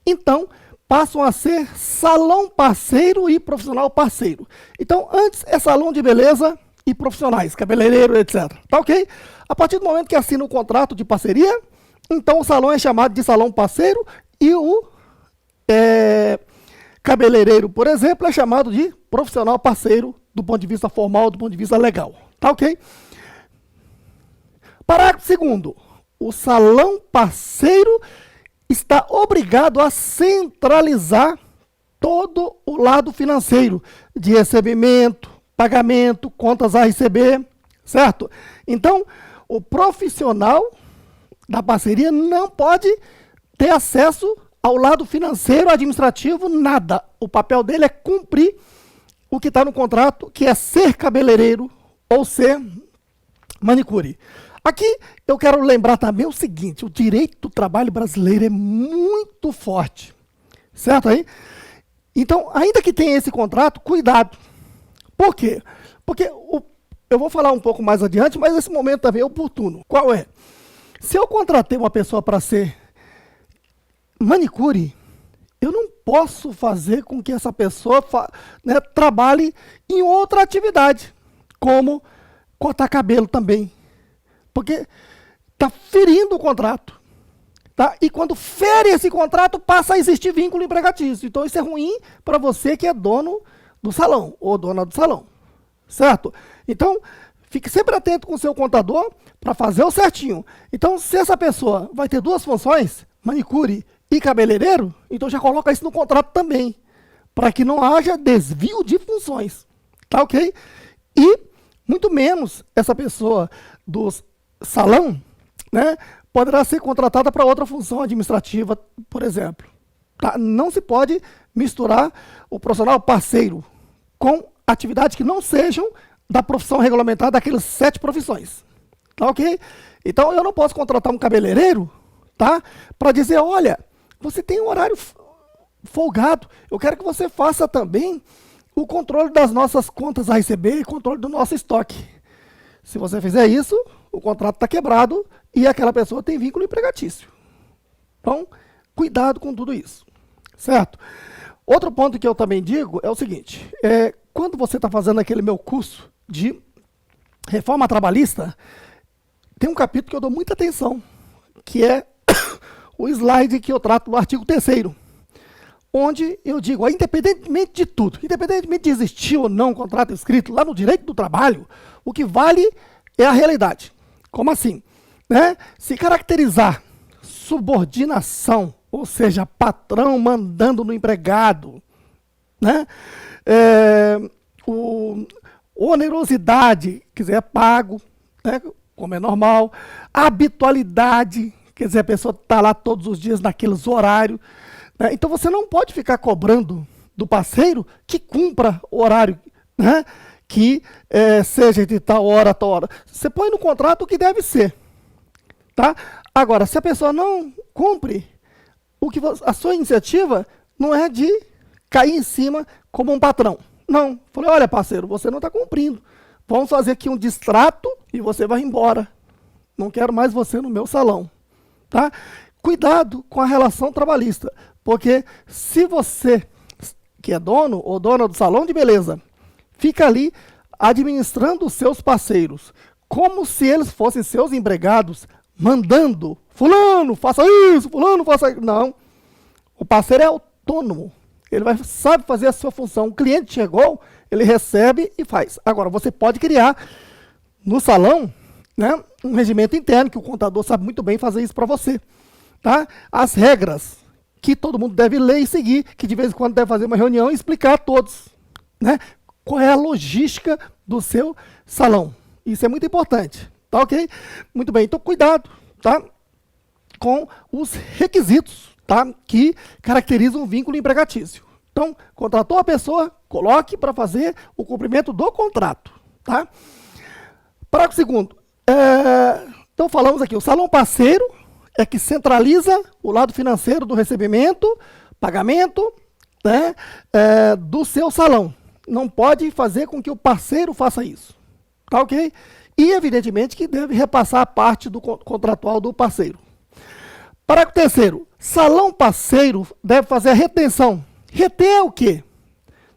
então passam a ser salão parceiro e profissional parceiro. Então, antes é salão de beleza e profissionais, cabeleireiro, etc. Tá ok? A partir do momento que assina o contrato de parceria, então o salão é chamado de salão parceiro e o cabeleireiro, por exemplo, é chamado de profissional parceiro do ponto de vista formal, do ponto de vista legal. Tá ok? Parágrafo 2º. O salão parceiro está obrigado a centralizar todo o lado financeiro de recebimento, pagamento, contas a receber, certo? Então, o profissional da parceria não pode ter acesso ao lado financeiro, administrativo, nada. O papel dele é cumprir o que está no contrato, que é ser cabeleireiro ou ser manicure. Aqui eu quero lembrar também o seguinte: o direito do trabalho brasileiro é muito forte, certo aí? Então, ainda que tenha esse contrato, cuidado. Por quê? Porque eu vou falar um pouco mais adiante, mas esse momento também é oportuno. Qual é? Se eu contratei uma pessoa para ser manicure, eu não posso fazer com que essa pessoa né, trabalhe em outra atividade, como cortar cabelo também. Porque está ferindo o contrato. Tá? E quando fere esse contrato, passa a existir vínculo empregatício. Então isso é ruim para você que é dono do salão, ou dona do salão. Certo? Então, fique sempre atento com o seu contador para fazer o certinho. Então, se essa pessoa vai ter 2 funções, manicure e cabeleireiro, então já coloca isso no contrato também, para que não haja desvio de funções. Tá ok? E, muito menos, essa pessoa do salão, né, poderá ser contratada para outra função administrativa, por exemplo. Tá? Não se pode misturar o profissional parceiro com atividades que não sejam da profissão regulamentar daquelas 7 profissões. Tá ok? Então, eu não posso contratar um cabeleireiro, tá, para dizer: olha, você tem um horário folgado, eu quero que você faça também o controle das nossas contas a receber e controle do nosso estoque. Se você fizer isso, o contrato está quebrado e aquela pessoa tem vínculo empregatício. Então, cuidado com tudo isso, certo? Outro ponto que eu também digo é o seguinte: quando você está fazendo aquele meu curso de reforma trabalhista, tem um capítulo que eu dou muita atenção, que é o slide que eu trato no artigo 3º, onde eu digo, independentemente de tudo, independentemente de existir ou não um contrato escrito lá no direito do trabalho, o que vale é a realidade. Como assim? Né? Se caracterizar subordinação, ou seja, patrão mandando no empregado, né? Onerosidade, quer dizer, é pago, né? Como é normal. Habitualidade, quer dizer, a pessoa está lá todos os dias naqueles horários. Né? Então você não pode ficar cobrando do parceiro que cumpra o horário, né? Que seja de tal hora a tal hora. Você põe no contrato o que deve ser. Tá? Agora, se a pessoa não cumpre, a sua iniciativa não é de cair em cima como um patrão. Não. Falei, olha, parceiro, você não está cumprindo. Vamos fazer aqui um distrato e você vai embora. Não quero mais você no meu salão. Tá? Cuidado com a relação trabalhista, porque se você, que é dono ou dona do salão de beleza, fica ali administrando os seus parceiros, como se eles fossem seus empregados, mandando, fulano, faça isso, fulano, faça isso. Não. O parceiro é autônomo. Ele sabe fazer a sua função. O cliente chegou, ele recebe e faz. Agora, você pode criar no salão, né, um regimento interno, que o contador sabe muito bem fazer isso para você. Tá? As regras que todo mundo deve ler e seguir, que de vez em quando deve fazer uma reunião e explicar a todos, né, qual é a logística do seu salão. Isso é muito importante. Tá ok? Muito bem. Então, cuidado, tá, com os requisitos, tá, que caracterizam um vínculo empregatício. Então, contratou a pessoa, coloque para fazer o cumprimento do contrato. Tá? Parágrafo 2º. Então, falamos aqui, o salão parceiro é que centraliza o lado financeiro do recebimento, pagamento, né, do seu salão. Não pode fazer com que o parceiro faça isso. Tá ok? E, evidentemente, que deve repassar a parte do contratual do parceiro. Parágrafo 3º. Salão parceiro deve fazer a retenção. Reter é o quê?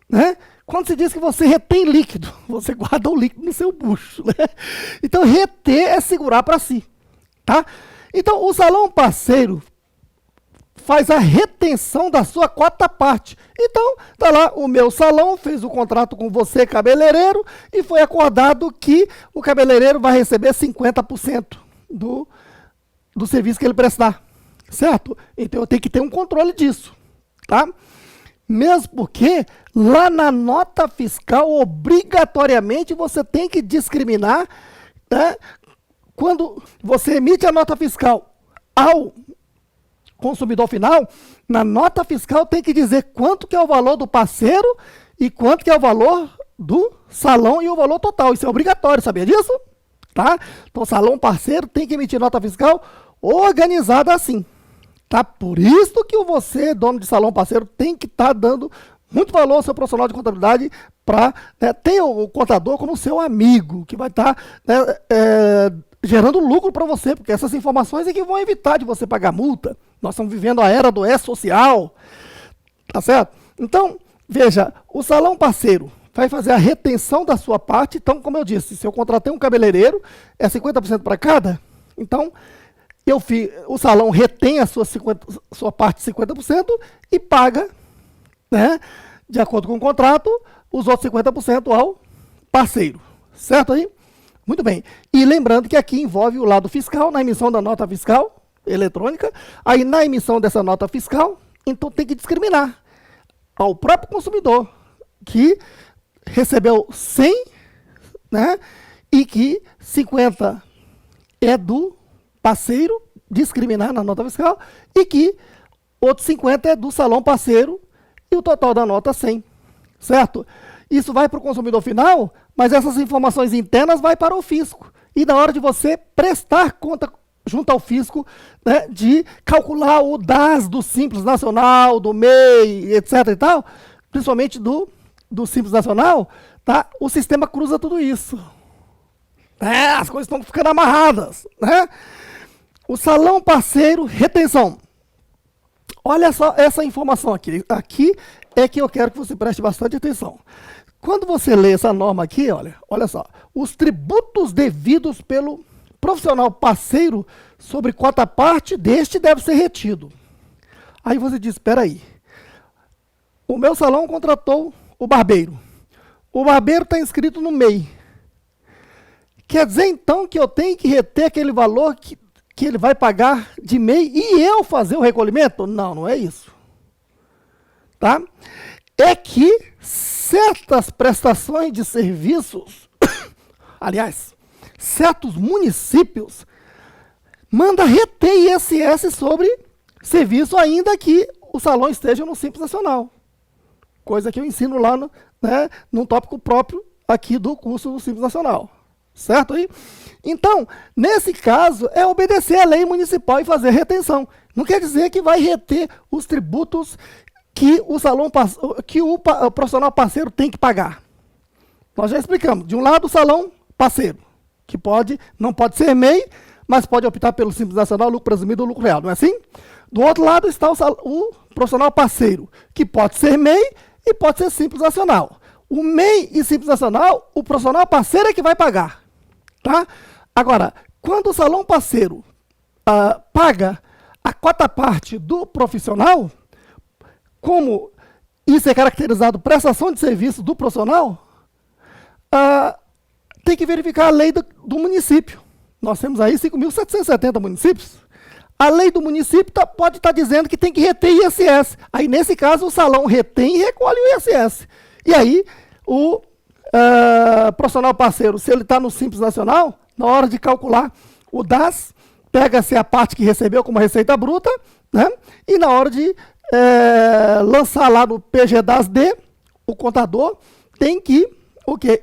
Né? Quando se diz que você retém líquido, você guarda o líquido no seu bucho. Né? Então, reter é segurar para si. Tá? Então, o salão parceiro faz a retenção da sua quarta parte. Então, tá lá, o meu salão fez o contrato com você, cabeleireiro, e foi acordado que o cabeleireiro vai receber 50% do serviço que ele prestar. Certo? Então, eu tenho que ter um controle disso. Tá? Mesmo porque, lá na nota fiscal, obrigatoriamente, você tem que discriminar, né, quando você emite a nota fiscal ao consumidor final, na nota fiscal tem que dizer quanto que é o valor do parceiro e quanto que é o valor do salão e o valor total. Isso é obrigatório, sabia disso? Tá? Então, o salão parceiro tem que emitir nota fiscal organizada assim. Tá? Por isso que você, dono de salão parceiro, tem que estar dando muito valor ao seu profissional de contabilidade para, né, ter o contador como seu amigo, que vai estar, né, gerando lucro para você, porque essas informações é que vão evitar de você pagar multa. Nós estamos vivendo a era do E-Social, tá certo? Então, veja, o salão parceiro vai fazer a retenção da sua parte. Então, como eu disse, se eu contratei um cabeleireiro, é 50% para cada. Então, o salão retém a sua parte de 50% e paga, né, de acordo com o contrato, os outros 50% ao parceiro. Certo aí? Muito bem. E lembrando que aqui envolve o lado fiscal, na emissão da nota fiscal eletrônica. Aí, na emissão dessa nota fiscal, então tem que discriminar ao próprio consumidor que recebeu 100, né, e que 50 é do parceiro, discriminar na nota fiscal, e que outros 50 é do salão parceiro e o total da nota 100. Certo? Isso vai para o consumidor final, mas essas informações internas vai para o fisco. E na hora de você prestar conta junto ao fisco, né, de calcular o DAS do Simples Nacional, do MEI, etc. e tal, principalmente do Simples Nacional, tá? O sistema cruza tudo isso. As coisas estão ficando amarradas. Né? O salão parceiro, retenção. Olha só essa informação aqui. Aqui é que eu quero que você preste bastante atenção. Quando você lê essa norma aqui, olha só, os tributos devidos pelo profissional parceiro sobre quota parte deste deve ser retido. Aí você diz, espera aí, o meu salão contratou o barbeiro. O barbeiro está inscrito no MEI. Quer dizer, então, que eu tenho que reter aquele valor que ele vai pagar de MEI e eu fazer o recolhimento? Não, não é isso. Tá? É que certas prestações de serviços, aliás, certos municípios, manda reter ISS sobre serviço, ainda que o salão esteja no Simples Nacional. Coisa que eu ensino lá num tópico próprio aqui do curso do Simples Nacional. Certo aí? Então, nesse caso, é obedecer à lei municipal e fazer retenção. Não quer dizer que vai reter os tributos que o profissional parceiro tem que pagar. Nós já explicamos. De um lado, o salão parceiro, que não pode ser MEI, mas pode optar pelo Simples Nacional, lucro presumido ou lucro real, não é assim? Do outro lado está o profissional parceiro, que pode ser MEI e pode ser Simples Nacional. O MEI e Simples Nacional, o profissional parceiro é que vai pagar. Tá? Agora, quando o salão parceiro paga a quota parte do profissional, como isso é caracterizado prestação de serviço do profissional, tem que verificar a lei do município. Nós temos aí 5.770 municípios. A lei do município pode estar dizendo que tem que reter ISS. Aí, nesse caso, o salão retém e recolhe o ISS. E aí, o profissional parceiro, se ele está no Simples Nacional, na hora de calcular o DAS, pega-se a parte que recebeu como receita bruta, né? E na hora de lançar lá no PGDAS-D, o contador tem que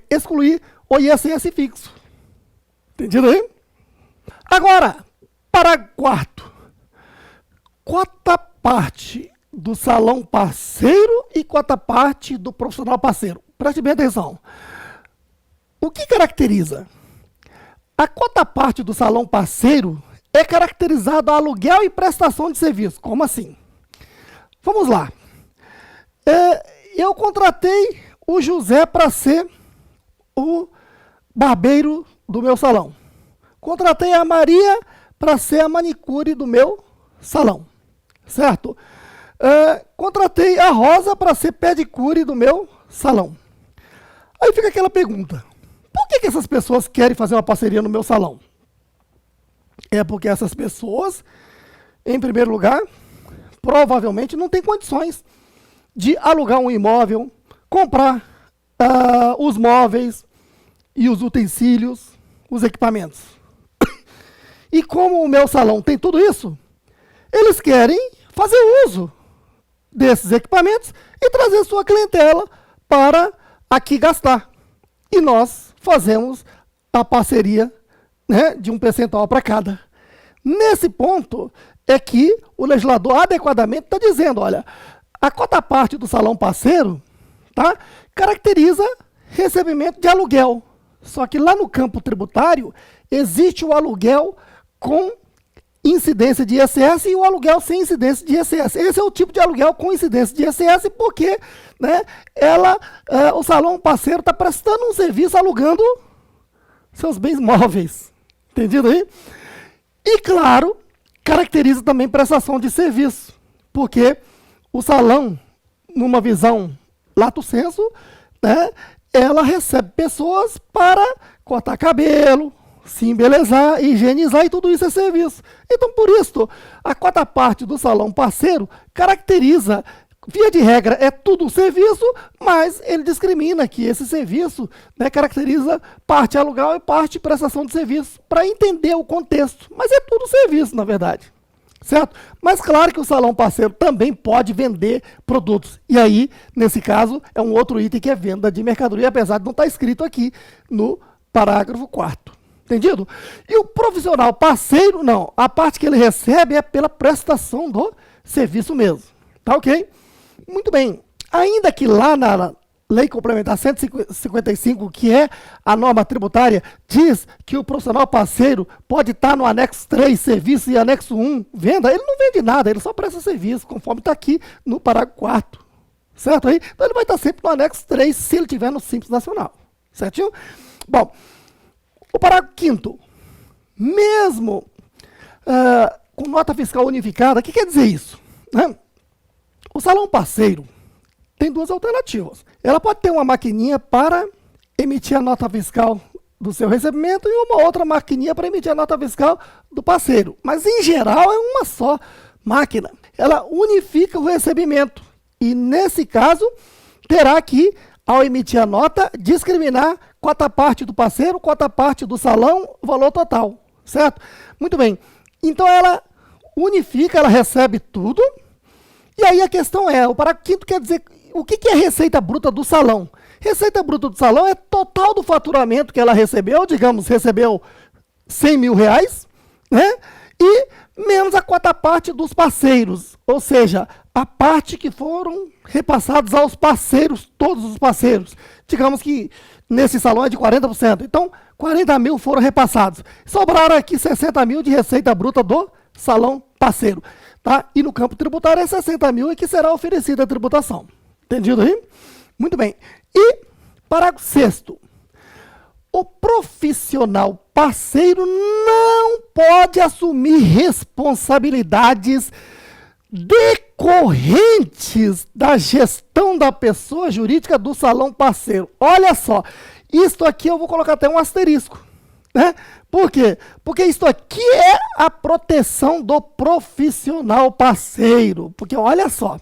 excluir o ISS fixo. Entendido aí? Agora, parágrafo 4º. Quota parte do salão parceiro e quota parte do profissional parceiro. Preste bem atenção. O que caracteriza? A quota parte do salão parceiro é caracterizado a aluguel e prestação de serviço. Como assim? Vamos lá. Eu contratei o José para ser o barbeiro do meu salão. Contratei a Maria para ser a manicure do meu salão. Certo? Contratei a Rosa para ser pedicure do meu salão. Aí fica aquela pergunta. Por que essas pessoas querem fazer uma parceria no meu salão? É porque essas pessoas, em primeiro lugar, provavelmente não têm condições de alugar um imóvel, comprar os móveis e os utensílios, os equipamentos. E como o meu salão tem tudo isso, eles querem fazer uso desses equipamentos e trazer sua clientela para aqui gastar. E nós fazemos a parceria, né, de um percentual para cada. Nesse ponto é que o legislador adequadamente está dizendo, olha, a quota parte do salão parceiro, tá, caracteriza recebimento de aluguel. Só que lá no campo tributário existe o aluguel com incidência de ISS e o aluguel sem incidência de ISS. Esse é o tipo de aluguel com incidência de ISS porque, né, o salão parceiro está prestando um serviço alugando seus bens móveis. Entendido aí? E, claro, caracteriza também prestação de serviço, porque o salão, numa visão lato sensu, né, ela recebe pessoas para cortar cabelo, se embelezar, higienizar, e tudo isso é serviço. Então, por isso, a quota parte do salão parceiro caracteriza, via de regra, é tudo serviço, mas ele discrimina que esse serviço, né, caracteriza parte aluguel e parte prestação de serviço, para entender o contexto. Mas é tudo serviço, na verdade. Certo? Mas claro que o salão parceiro também pode vender produtos. E aí, nesse caso, é um outro item que é venda de mercadoria, apesar de não estar escrito aqui no parágrafo 4º. Entendido? E o profissional parceiro, não. A parte que ele recebe é pela prestação do serviço mesmo. Tá ok? Muito bem. Ainda que lá na Lei Complementar 155, que é a norma tributária, diz que o profissional parceiro pode estar no anexo 3, serviço, e anexo 1, venda. Ele não vende nada, ele só presta serviço, conforme está aqui no parágrafo 4º. Certo aí? Então ele vai estar sempre no anexo 3, se ele estiver no Simples Nacional. Certinho? Bom, o parágrafo 5º. mesmo com nota fiscal unificada. O que quer dizer isso? Né? O salão parceiro tem duas alternativas. Ela pode ter uma maquininha para emitir a nota fiscal do seu recebimento e uma outra maquininha para emitir a nota fiscal do parceiro. Mas, em geral, é uma só máquina. Ela unifica o recebimento e, nesse caso, terá que, ao emitir a nota, discriminar quanta parte do parceiro, quanta parte do salão, o valor total, certo? Muito bem. Então, ela unifica, ela recebe tudo. E aí a questão é, o parágrafo 5º quer dizer, o que é receita bruta do salão? Receita bruta do salão é total do faturamento que ela recebeu, digamos, recebeu 100 mil reais, né? E menos a quarta parte dos parceiros, ou seja, a parte que foram repassados aos parceiros, todos os parceiros. Digamos que nesse salão é de 40%, então 40 mil foram repassados. Sobraram aqui 60 mil de receita bruta do salão parceiro. Tá? E no campo tributário é 60 mil e que será oferecida a tributação. Entendido aí? Muito bem. E, parágrafo 6º. O profissional parceiro não pode assumir responsabilidades decorrentes da gestão da pessoa jurídica do salão parceiro. Olha só, isto aqui eu vou colocar até um asterisco. Né? Por quê? Porque isso aqui é a proteção do profissional parceiro. Porque olha só,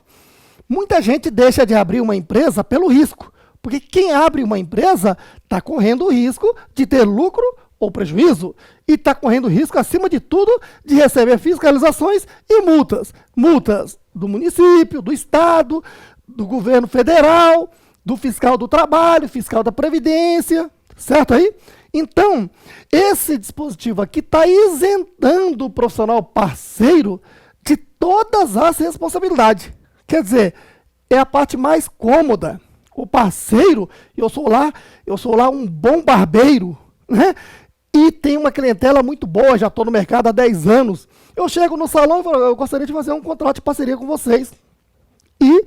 muita gente deixa de abrir uma empresa pelo risco. Porque quem abre uma empresa está correndo o risco de ter lucro ou prejuízo. E está correndo o risco, acima de tudo, de receber fiscalizações e multas. Multas do município, do estado, do governo federal, do fiscal do trabalho, fiscal da previdência. Certo aí? Então, esse dispositivo aqui está isentando o profissional parceiro de todas as responsabilidades. Quer dizer, é a parte mais cômoda. O parceiro, eu sou lá um bom barbeiro, né? E tenho uma clientela muito boa, já estou no mercado há 10 anos. Eu chego no salão e falo, eu gostaria de fazer um contrato de parceria com vocês. E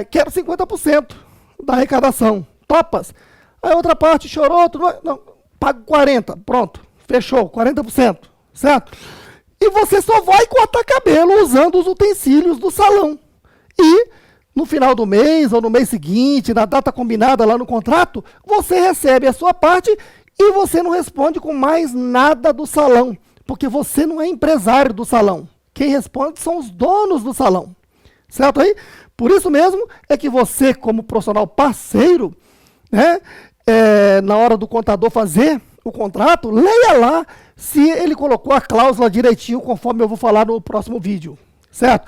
quero 50% da arrecadação. Topas? Aí outra parte chorou, outro não, pago 40%, pronto, fechou, 40%, certo? E você só vai cortar cabelo usando os utensílios do salão. E no final do mês ou no mês seguinte, na data combinada lá no contrato, você recebe a sua parte e você não responde com mais nada do salão, porque você não é empresário do salão. Quem responde são os donos do salão, certo aí? Por isso mesmo é que você, como profissional parceiro, né, na hora do contador fazer o contrato, leia lá se ele colocou a cláusula direitinho, conforme eu vou falar no próximo vídeo, certo?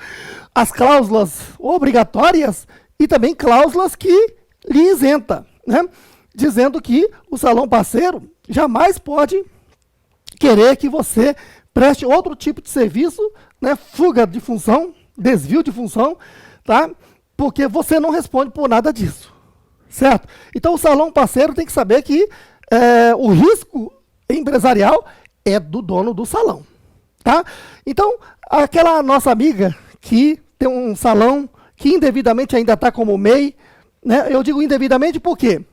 As cláusulas obrigatórias e também cláusulas que lhe isenta, né? Dizendo que o salão parceiro jamais pode querer que você preste outro tipo de serviço, né? Fuga de função, desvio de função, tá? Porque você não responde por nada disso. Certo? Então o salão parceiro tem que saber que o risco empresarial é do dono do salão. Tá? Então, aquela nossa amiga que tem um salão que indevidamente ainda está como MEI, né? Eu digo indevidamente porque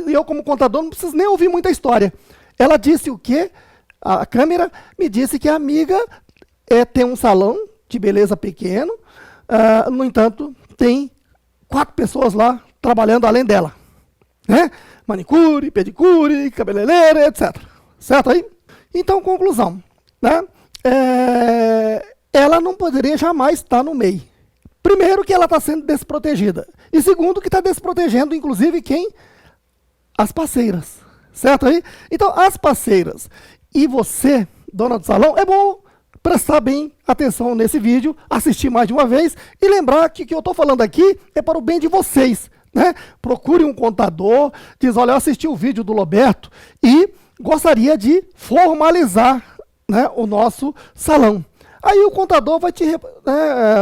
eu, como contador, não preciso nem ouvir muita história. Ela disse o quê? A câmera me disse que a amiga tem um salão de beleza pequeno, no entanto, tem 4 pessoas lá trabalhando além dela, né? Manicure, pedicure, cabeleireira, etc. Certo aí? Então, conclusão, né? Ela não poderia jamais estar no MEI. Primeiro, que ela está sendo desprotegida. E segundo, que está desprotegendo, inclusive, quem? As parceiras. Certo aí? Então, as parceiras e você, dona do salão, é bom prestar bem atenção nesse vídeo, assistir mais de uma vez e lembrar que o que eu estou falando aqui é para o bem de vocês. Né? Procure um contador, diz, olha, eu assisti o vídeo do Roberto e gostaria de formalizar, né, o nosso salão. Aí o contador vai te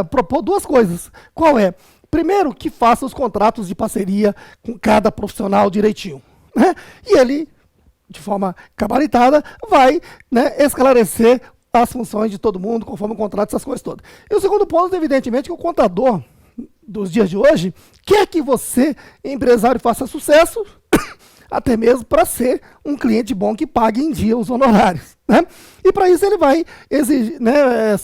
propor 2 coisas. Qual é? Primeiro, que faça os contratos de parceria com cada profissional direitinho. Né? E ele, de forma gabaritada, vai, né, esclarecer as funções de todo mundo, conforme o contrato, essas coisas todas. E o segundo ponto, evidentemente, que o contador dos dias de hoje quer que você, empresário, faça sucesso, até mesmo para ser um cliente bom que pague em dia os honorários, né? E para isso ele vai exigir, né,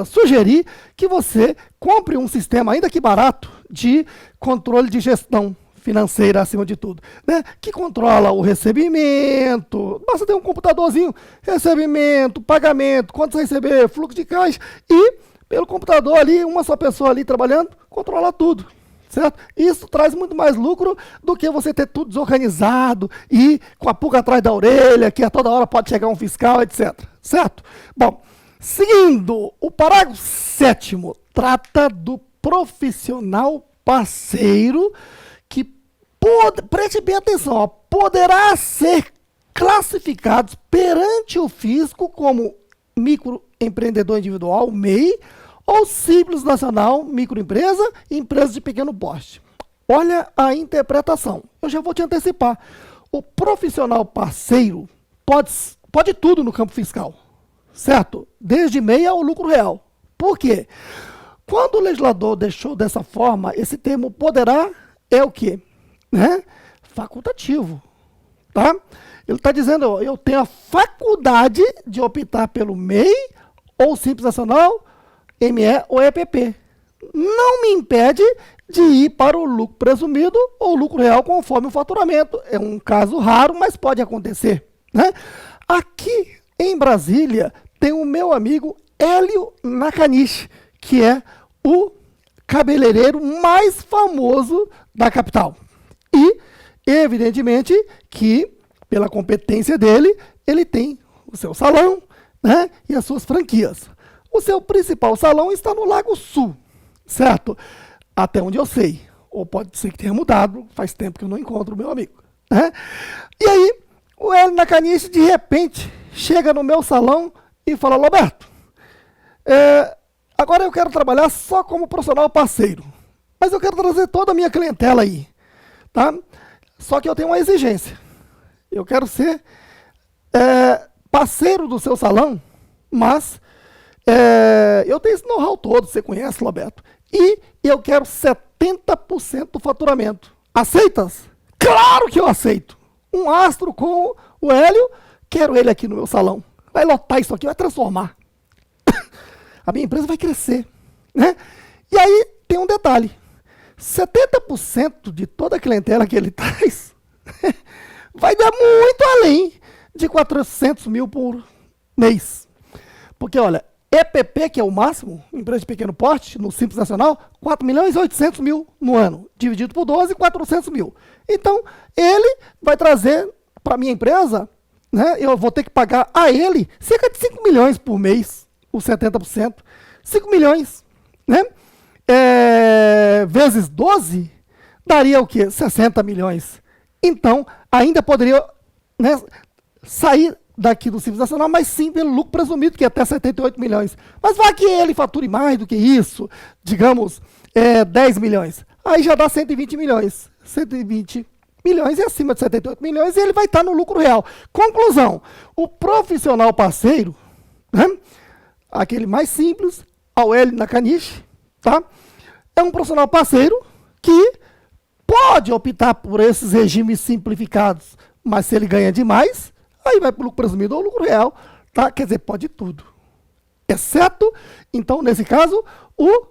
sugerir que você compre um sistema, ainda que barato, de controle de gestão financeira acima de tudo, né? Que controla o recebimento, basta ter um computadorzinho, recebimento, pagamento, quanto você receber, fluxo de caixa, e pelo computador ali, uma só pessoa ali trabalhando, controla tudo, certo? Isso traz muito mais lucro do que você ter tudo desorganizado e com a pulga atrás da orelha, que a toda hora pode chegar um fiscal, etc, certo? Bom, seguindo, o parágrafo 7º trata do profissional parceiro que preste bem atenção, ó, poderá ser classificados perante o fisco como microempreendedor individual, MEI, ou simples nacional, microempresa e empresa de pequeno porte. Olha a interpretação. Eu já vou te antecipar. O profissional parceiro pode tudo no campo fiscal, certo? Desde MEI ao lucro real. Por quê? Quando o legislador deixou dessa forma, esse termo poderá é o quê? Né? Facultativo, tá? Ele está dizendo, ó, eu tenho a faculdade de optar pelo MEI ou Simples Nacional, ME ou EPP. Não me impede de ir para o lucro presumido ou lucro real conforme o faturamento. É um caso raro, mas pode acontecer, né? Aqui em Brasília tem o meu amigo Hélio Nakanishi, que é o cabeleireiro mais famoso da capital. E, evidentemente, que, pela competência dele, ele tem o seu salão, né, e as suas franquias. O seu principal salão está no Lago Sul, certo? Até onde eu sei. Ou pode ser que tenha mudado, faz tempo que eu não encontro o meu amigo, né? E aí, o Hélio Nakanishi, de repente, chega no meu salão e fala, Roberto, agora eu quero trabalhar só como profissional parceiro, mas eu quero trazer toda a minha clientela aí. Tá? Só que eu tenho uma exigência. Eu quero ser parceiro do seu salão, mas eu tenho esse know-how todo, você conhece, Roberto. E eu quero 70% do faturamento. Aceitas? Claro que eu aceito. Um astro com o Hélio, quero ele aqui no meu salão. Vai lotar isso aqui, vai transformar. A minha empresa vai crescer, né? E aí tem um detalhe. 70% de toda a clientela que ele traz vai dar muito além de 400 mil por mês. Porque, olha, EPP, que é o máximo, empresa de pequeno porte, no Simples Nacional, 4 milhões e 800 mil no ano, dividido por 12, 400 mil. Então, ele vai trazer para a minha empresa, né, eu vou ter que pagar a ele cerca de 5 milhões por mês, os 70%. 5 milhões, né? Vezes 12, daria o quê? 60 milhões. Então, ainda poderia, né, sair daqui do Simples Nacional, mas sim pelo lucro presumido, que é até 78 milhões. Mas vai que ele fature mais do que isso, digamos, 10 milhões. Aí já dá 120 milhões. 120 milhões e acima de 78 milhões, e ele vai estar no lucro real. Conclusão, o profissional parceiro, né, aquele mais simples, ao Hélio Nakanishi, tá? É um profissional parceiro que pode optar por esses regimes simplificados, mas se ele ganha demais, aí vai para o lucro presumido ou lucro real, tá? Quer dizer, pode tudo. Exceto, então, nesse caso, o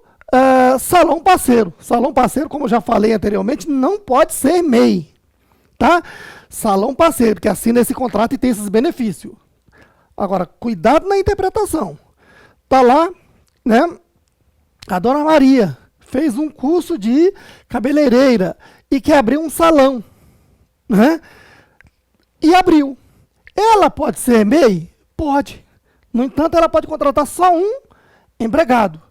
salão parceiro. Salão parceiro, como eu já falei anteriormente, não pode ser MEI, tá? Salão parceiro, que assina esse contrato e tem esses benefícios. Agora, cuidado na interpretação. Tá lá, né? A dona Maria fez um curso de cabeleireira e quer abrir um salão, né? E abriu. Ela pode ser MEI? Pode. No entanto, ela pode contratar só um empregado.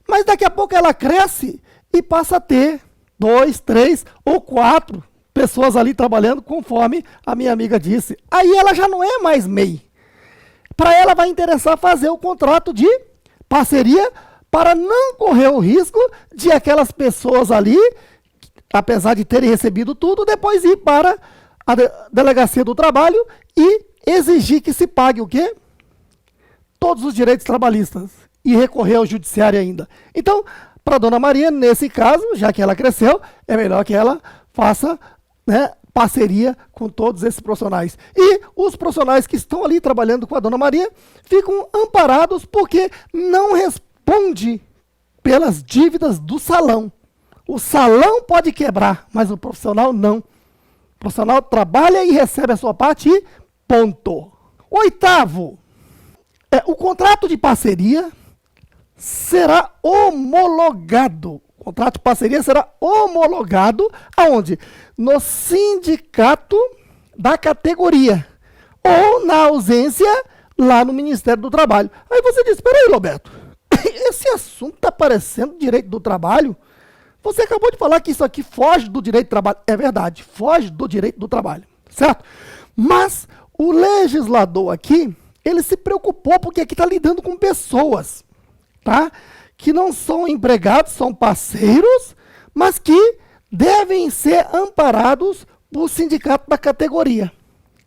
Mas daqui a pouco ela cresce e passa a ter 2, 3 ou 4 pessoas ali trabalhando, conforme a minha amiga disse. Aí ela já não é mais MEI. Para ela vai interessar fazer o contrato de parceria para não correr o risco de aquelas pessoas ali, apesar de terem recebido tudo, depois ir para a delegacia do trabalho e exigir que se pague o quê? Todos os direitos trabalhistas e recorrer ao judiciário ainda. Então, para a dona Maria, nesse caso, já que ela cresceu, é melhor que ela faça, né, parceria com todos esses profissionais. E os profissionais que estão ali trabalhando com a Dona Maria ficam amparados porque não responde pelas dívidas do salão. O salão pode quebrar, mas o profissional não. O profissional trabalha e recebe a sua parte e ponto. Oitavo, o contrato de parceria será homologado. O contrato de parceria será homologado aonde? No sindicato da categoria ou na ausência lá no Ministério do Trabalho. Aí você diz, espera aí, Roberto, esse assunto está parecendo direito do trabalho? Você acabou de falar que isso aqui foge do direito do trabalho. É verdade, foge do direito do trabalho, certo? Mas o legislador aqui, ele se preocupou porque aqui está lidando com pessoas, tá? Que não são empregados, são parceiros, mas que devem ser amparados por sindicato da categoria,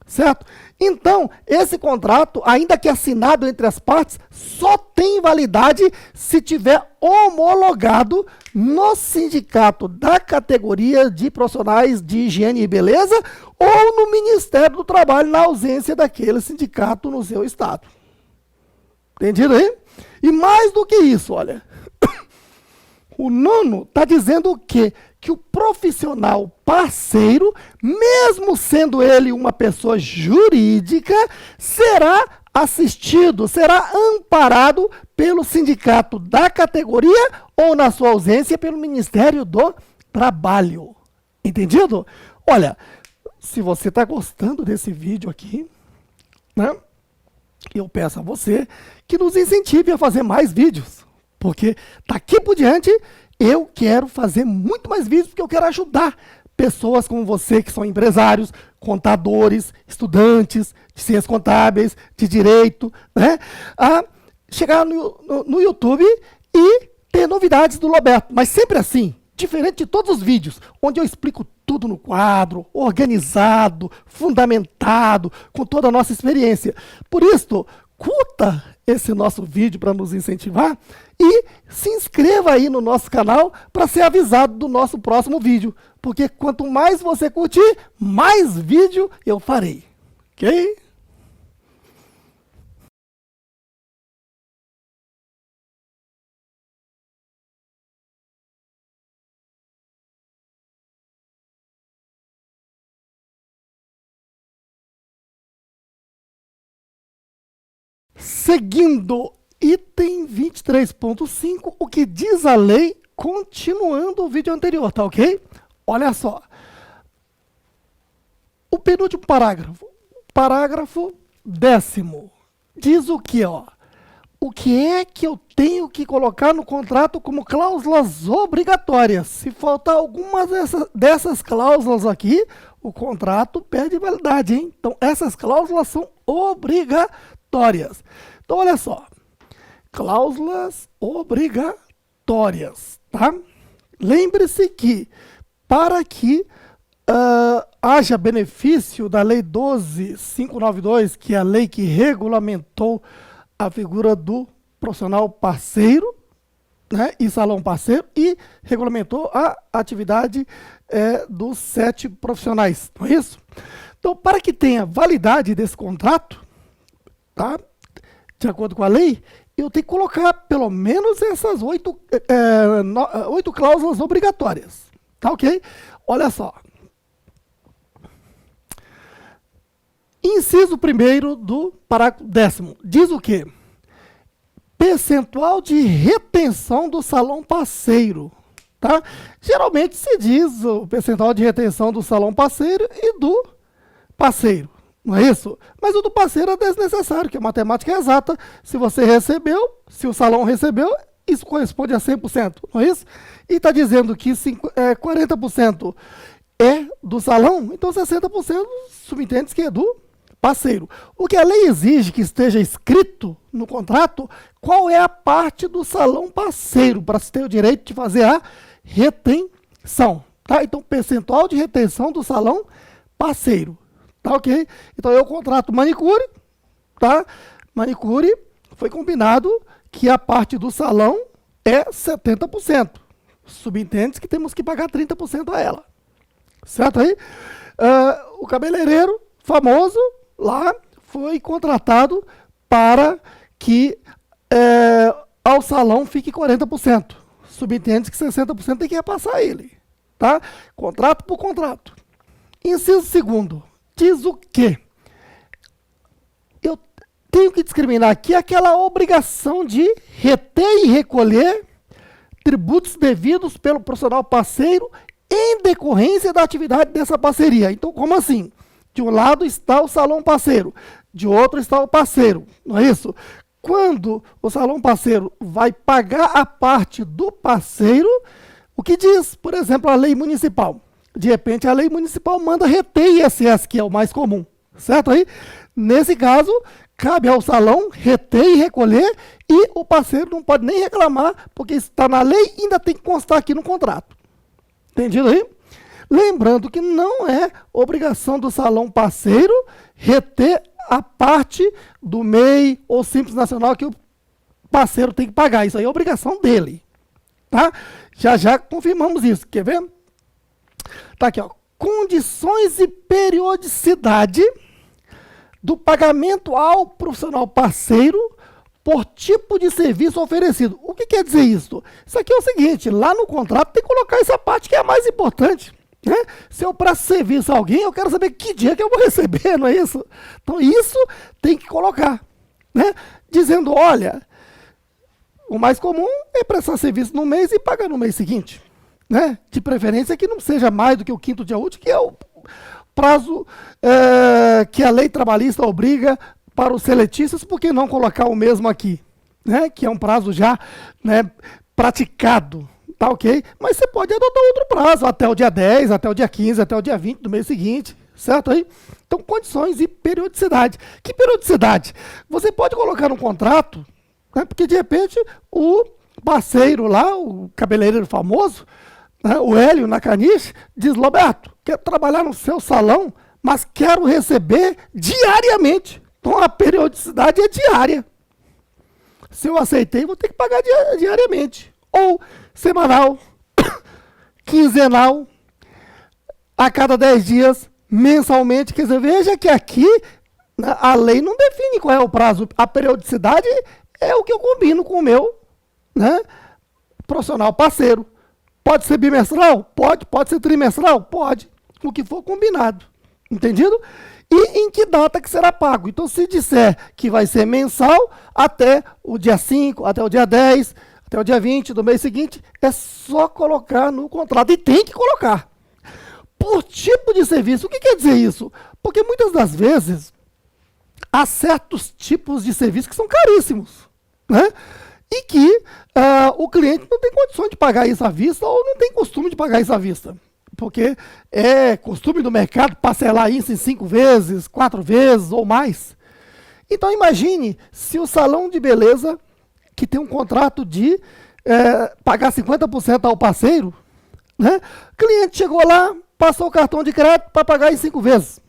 certo? Então, esse contrato, ainda que assinado entre as partes, só tem validade se tiver homologado no sindicato da categoria de profissionais de higiene e beleza ou no Ministério do Trabalho, na ausência daquele sindicato no seu estado. Entendido aí? E mais do que isso, olha, o nono está dizendo o quê? Que o profissional parceiro, mesmo sendo ele uma pessoa jurídica, será assistido, será amparado pelo sindicato da categoria ou, na sua ausência, pelo Ministério do Trabalho. Entendido? Olha, se você está gostando desse vídeo aqui, né, eu peço a você que nos incentive a fazer mais vídeos, porque daqui por diante eu quero fazer muito mais vídeos, porque eu quero ajudar pessoas como você, que são empresários, contadores, estudantes de ciências contábeis, de direito, né, a chegar no YouTube e ter novidades do Roberto. Mas sempre assim, diferente de todos os vídeos, onde eu explico tudo no quadro, organizado, fundamentado, com toda a nossa experiência. Por isso, curta esse nosso vídeo para nos incentivar e se inscreva aí no nosso canal para ser avisado do nosso próximo vídeo, porque quanto mais você curtir, mais vídeo eu farei, ok? Seguindo item 23.5, o que diz a lei, continuando o vídeo anterior, tá ok? Olha só. O penúltimo parágrafo 10º, diz o que, ó? O que é que eu tenho que colocar no contrato como cláusulas obrigatórias? Se faltar alguma dessas cláusulas aqui, o contrato perde validade, hein? Então, essas cláusulas são obrigatórias. Então, olha só. Cláusulas obrigatórias, tá? Lembre-se que, para que haja benefício da Lei 12.592, que é a lei que regulamentou a figura do profissional parceiro, né, e salão parceiro, e regulamentou a atividade dos 7 profissionais, não é isso? Então, para que tenha validade desse contrato, tá, de acordo com a lei, eu tenho que colocar pelo menos essas 8 cláusulas obrigatórias, tá ok? Olha só. Inciso 1º do parágrafo 10º, diz o quê? Percentual de retenção do salão parceiro, tá? Geralmente se diz o percentual de retenção do salão parceiro e do parceiro, não é isso? Mas o do parceiro é desnecessário, que a matemática é exata. Se você recebeu, se o salão recebeu, isso corresponde a 100%, não é isso? E está dizendo que 40% é do salão, então 60% subentende que é do parceiro. O que a lei exige que esteja escrito no contrato, qual é a parte do salão parceiro, para se ter o direito de fazer a retenção, tá? Então, percentual de retenção do salão parceiro, tá ok? Então, eu contrato manicure, tá? Manicure, foi combinado que a parte do salão é 70%. Subentende que temos que pagar 30% a ela, certo aí? O cabeleireiro famoso lá foi contratado para que ao salão fique 40%. Subentende que 60% tem que repassar ele. Tá? Contrato por contrato. Inciso segundo, diz o quê? Eu tenho que discriminar aqui aquela obrigação de reter e recolher tributos devidos pelo profissional parceiro em decorrência da atividade dessa parceria. Então, como assim? De um lado está o salão parceiro, de outro está o parceiro, não é isso? Quando o salão parceiro vai pagar a parte do parceiro, o que diz, por exemplo, a lei municipal? De repente, a lei municipal manda reter ISS, que é o mais comum, certo aí? Nesse caso, cabe ao salão reter e recolher e o parceiro não pode nem reclamar, porque está na lei e ainda tem que constar aqui no contrato. Entendido aí? Lembrando que não é obrigação do salão parceiro reter a parte do MEI ou Simples Nacional que o parceiro tem que pagar. Isso aí é obrigação dele. Tá? Já confirmamos isso. Quer ver? Tá aqui, ó. Condições e periodicidade do pagamento ao profissional parceiro por tipo de serviço oferecido. O que quer dizer isso? Isso aqui é o seguinte, lá no contrato tem que colocar essa parte que é a mais importante. Né? Se eu presto serviço a alguém, eu quero saber que dia que eu vou receber, não é isso? Então isso tem que colocar. Né? Dizendo, olha, o mais comum é prestar serviço no mês e pagar no mês seguinte. Né? De preferência que não seja mais do que o 5º dia útil, que é o prazo que a lei trabalhista obriga para os seletistas, por que não colocar o mesmo aqui? Né? Que é um prazo já, né, praticado. Tá ok? Mas você pode adotar outro prazo, até o dia 10, até o dia 15, até o dia 20 do mês seguinte, certo aí? Então, condições e periodicidade. Que periodicidade? Você pode colocar no contrato, né, porque de repente o parceiro lá, o cabeleireiro famoso, né, o Hélio Nakanishi, diz, Roberto, quero trabalhar no seu salão, mas quero receber diariamente. Então, a periodicidade é diária. Se eu aceitei, vou ter que pagar diariamente. Ou semanal, quinzenal, a cada 10 dias, mensalmente. Quer dizer, veja que aqui, né, a lei não define qual é o prazo. A periodicidade é o que eu combino com o meu, né, profissional parceiro. Pode ser bimestral? Pode. Pode ser trimestral? Pode. O que for combinado. Entendido? E em que data que será pago? Então, se disser que vai ser mensal, até o dia 5, até o dia 10, até o dia 20 do mês seguinte, é só colocar no contrato. E tem que colocar. Por tipo de serviço. O que quer dizer isso? Porque muitas das vezes, há certos tipos de serviço que são caríssimos. Né? E que o cliente não tem condições de pagar isso à vista ou não tem costume de pagar isso à vista. Porque é costume do mercado parcelar isso em 5 vezes, 4 vezes ou mais. Então imagine se o salão de beleza, que tem um contrato de pagar 50% ao parceiro, né? O cliente chegou lá, passou o cartão de crédito para pagar em 5 vezes.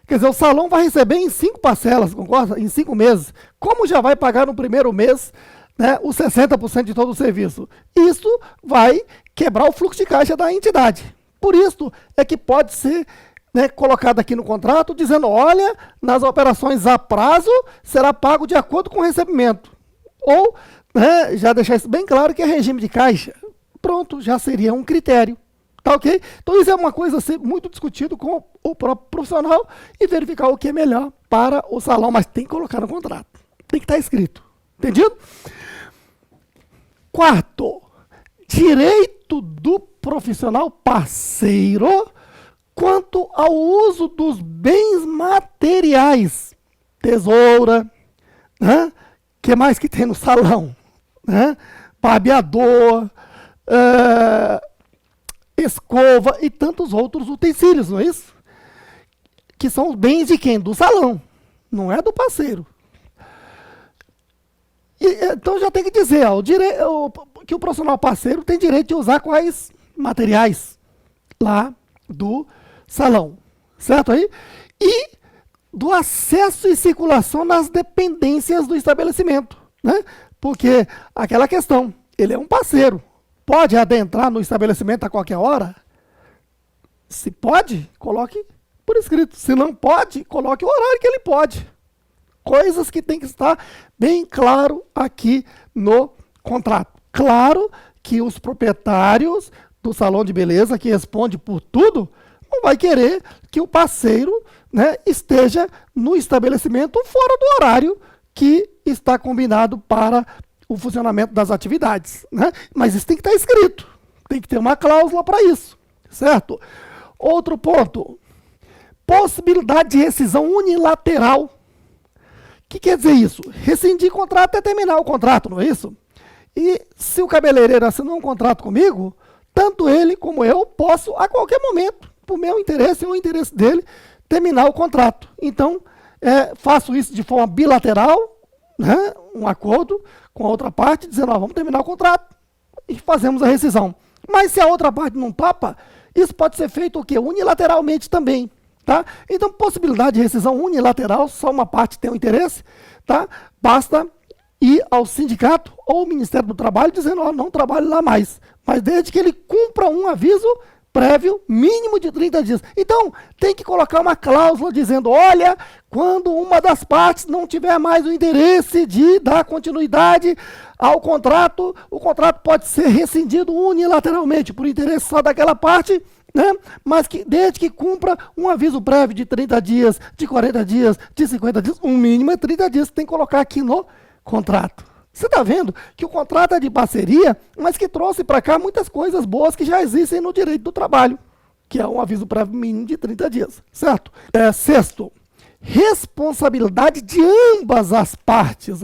Quer dizer, o salão vai receber em 5 parcelas, concorda? Em 5 meses. Como já vai pagar no primeiro mês, né, os 60% de todo o serviço? Isso vai quebrar o fluxo de caixa da entidade. Por isso é que pode ser, né, colocado aqui no contrato, dizendo, olha, nas operações a prazo, será pago de acordo com o recebimento. Ou, né, já deixar isso bem claro que é regime de caixa. Pronto, já seria um critério. Tá ok? Então isso é uma coisa a ser muito discutido com o próprio profissional e verificar o que é melhor para o salão, mas tem que colocar no contrato. Tem que estar escrito. Entendido? Quarto, direito do profissional parceiro quanto ao uso dos bens materiais. Tesoura, né? Que mais que tem no salão? Né? Barbeador, escova e tantos outros utensílios, não é isso? Que são os bens de quem? Do salão, não é do parceiro. Então já tem que dizer, ó, que o profissional parceiro tem direito de usar quais materiais lá do salão, certo aí? E do acesso e circulação nas dependências do estabelecimento, né? Porque aquela questão, ele é um parceiro, pode adentrar no estabelecimento a qualquer hora? Se pode, coloque por escrito. Se não pode, coloque o horário que ele pode. Coisas que tem que estar bem claro aqui no contrato. Claro que os proprietários do salão de beleza, que responde por tudo, não vai querer que o parceiro, né, esteja no estabelecimento fora do horário que está combinado para o funcionamento das atividades, né? Mas isso tem que estar escrito, tem que ter uma cláusula para isso, certo? Outro ponto, possibilidade de rescisão unilateral. O que quer dizer isso? Rescindir contrato é terminar o contrato, não é isso? E se o cabeleireiro assinou um contrato comigo, tanto ele como eu posso, a qualquer momento, por meu interesse ou o interesse dele, terminar o contrato. Então, faço isso de forma bilateral, né, um acordo com a outra parte, dizendo, vamos terminar o contrato e fazemos a rescisão. Mas se a outra parte não topa, isso pode ser feito o quê? Unilateralmente também. Tá? Então, possibilidade de rescisão unilateral, só uma parte tem o interesse, tá? Basta ir ao sindicato ou ao Ministério do Trabalho dizendo, não trabalho lá mais. Mas desde que ele cumpra um aviso prévio mínimo de 30 dias. Então, tem que colocar uma cláusula dizendo, olha, quando uma das partes não tiver mais o interesse de dar continuidade ao contrato, o contrato pode ser rescindido unilateralmente, por interesse só daquela parte, né? Mas que desde que cumpra um aviso prévio de 30 dias, de 40 dias, de 50 dias, um mínimo é 30 dias, tem que colocar aqui no contrato. Você está vendo que o contrato é de parceria, mas que trouxe para cá muitas coisas boas que já existem no direito do trabalho, que é um aviso prévio mínimo de 30 dias, certo? Sexto, responsabilidade de ambas as partes,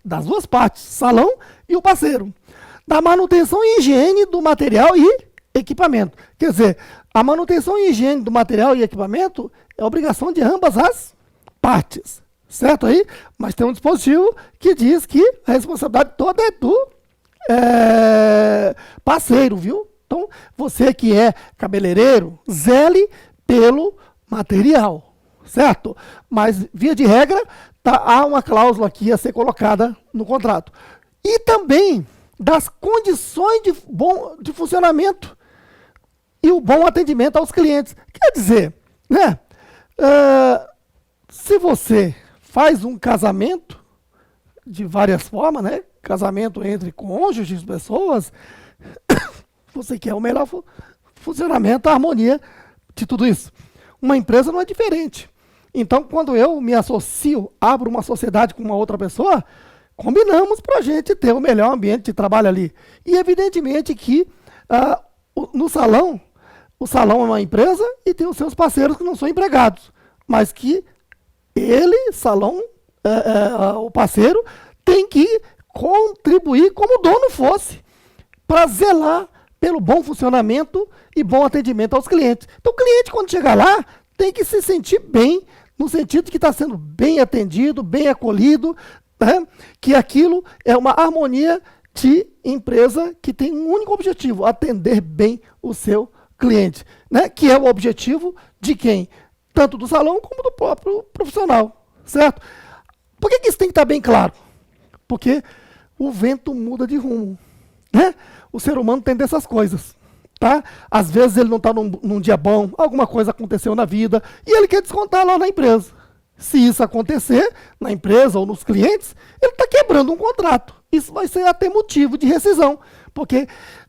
das duas partes, salão e o parceiro, da manutenção e higiene do material e equipamento. Quer dizer, a manutenção e higiene do material e equipamento é obrigação de ambas as partes. Certo aí? Mas tem um dispositivo que diz que a responsabilidade toda é do parceiro, viu? Então, você que é cabeleireiro, zele pelo material, certo? Mas, via de regra, há uma cláusula aqui a ser colocada no contrato. E também das condições de funcionamento e o bom atendimento aos clientes. Quer dizer, né? Se você faz um casamento de várias formas, né? Casamento entre cônjuges, pessoas, você quer o melhor funcionamento, a harmonia de tudo isso. Uma empresa não é diferente. Então, quando eu me associo, abro uma sociedade com uma outra pessoa, combinamos para a gente ter o melhor ambiente de trabalho ali. E, evidentemente, que no salão, o salão é uma empresa e tem os seus parceiros que não são empregados, mas que ele, salão, o parceiro, tem que contribuir como o dono fosse, para zelar pelo bom funcionamento e bom atendimento aos clientes. Então, o cliente, quando chegar lá, tem que se sentir bem, no sentido de que está sendo bem atendido, bem acolhido, né? Que aquilo é uma harmonia de empresa que tem um único objetivo, atender bem o seu cliente, né? Que é o objetivo de quem? Tanto do salão como do próprio profissional, certo? Por que isso tem que estar bem claro? Porque o vento muda de rumo, né? O ser humano tem dessas coisas, tá? Às vezes ele não está num dia bom, alguma coisa aconteceu na vida e ele quer descontar lá na empresa. Se isso acontecer na empresa ou nos clientes, ele está quebrando um contrato. Isso vai ser até motivo de rescisão, porque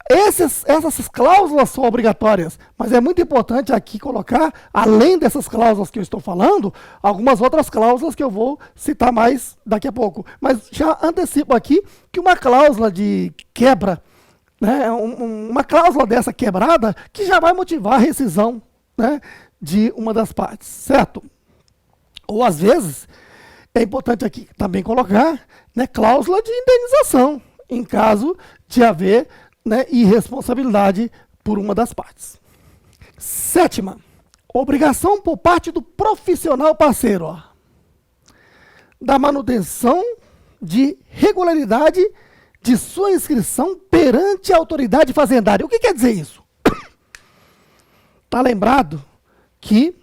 essas cláusulas são obrigatórias, mas é muito importante aqui colocar, além dessas cláusulas que eu estou falando, algumas outras cláusulas que eu vou citar mais daqui a pouco. Mas já antecipo aqui que uma cláusula de quebra, né, uma cláusula dessa quebrada, que já vai motivar a rescisão, né, de uma das partes, certo? Ou às vezes, é importante aqui também colocar, né, cláusula de indenização, em caso de haver, né, irresponsabilidade por uma das partes. Sétima, obrigação por parte do profissional parceiro, da manutenção de regularidade de sua inscrição perante a autoridade fazendária. O que quer dizer isso? Está lembrado que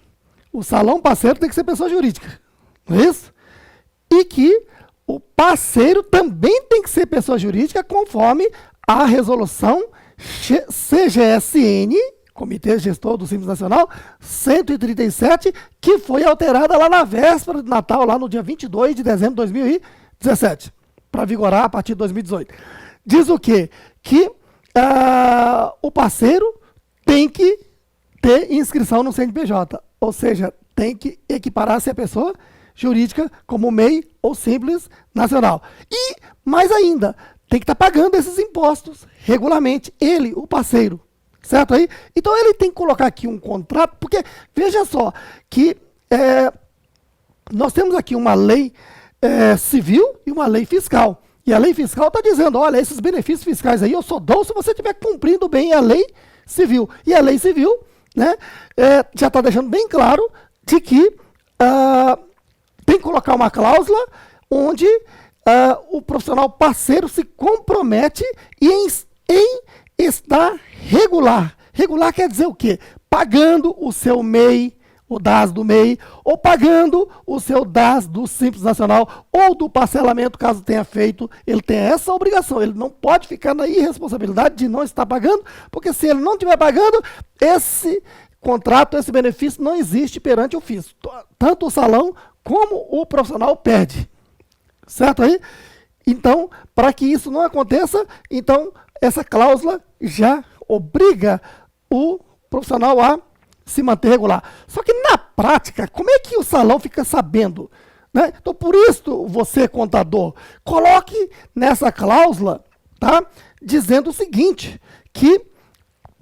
o salão parceiro tem que ser pessoa jurídica, não é isso? E que o parceiro também tem que ser pessoa jurídica conforme a resolução CGSN Comitê Gestor do Simples Nacional 137, que foi alterada lá na véspera de Natal, lá no dia 22 de dezembro de 2017, para vigorar a partir de 2018. Diz o quê? Que o parceiro tem que ter inscrição no CNPJ, ou seja, tem que equiparar-se a pessoa jurídica como MEI ou Simples Nacional. E, mais ainda, tem que estar pagando esses impostos regularmente, ele, o parceiro, certo aí? Então ele tem que colocar aqui um contrato, porque veja só, que nós temos aqui uma lei civil e uma lei fiscal. E a lei fiscal está dizendo, olha, esses benefícios fiscais aí eu só dou se você estiver cumprindo bem a lei civil. E a lei civil, né, já está deixando bem claro de que tem que colocar uma cláusula onde o profissional parceiro se compromete em estar regular. Regular quer dizer o quê? Pagando o seu MEI, o DAS do MEI, ou pagando o seu DAS do Simples Nacional, ou do parcelamento, caso tenha feito, ele tem essa obrigação, ele não pode ficar na irresponsabilidade de não estar pagando, porque se ele não estiver pagando, esse contrato, esse benefício não existe perante o fisco. Tanto o salão como o profissional perde. Certo aí? Então, para que isso não aconteça, então essa cláusula já obriga o profissional a se manter regular. Só que na prática, como é que o salão fica sabendo? Né? Então, por isso, você, contador, coloque nessa cláusula, tá, dizendo o seguinte, que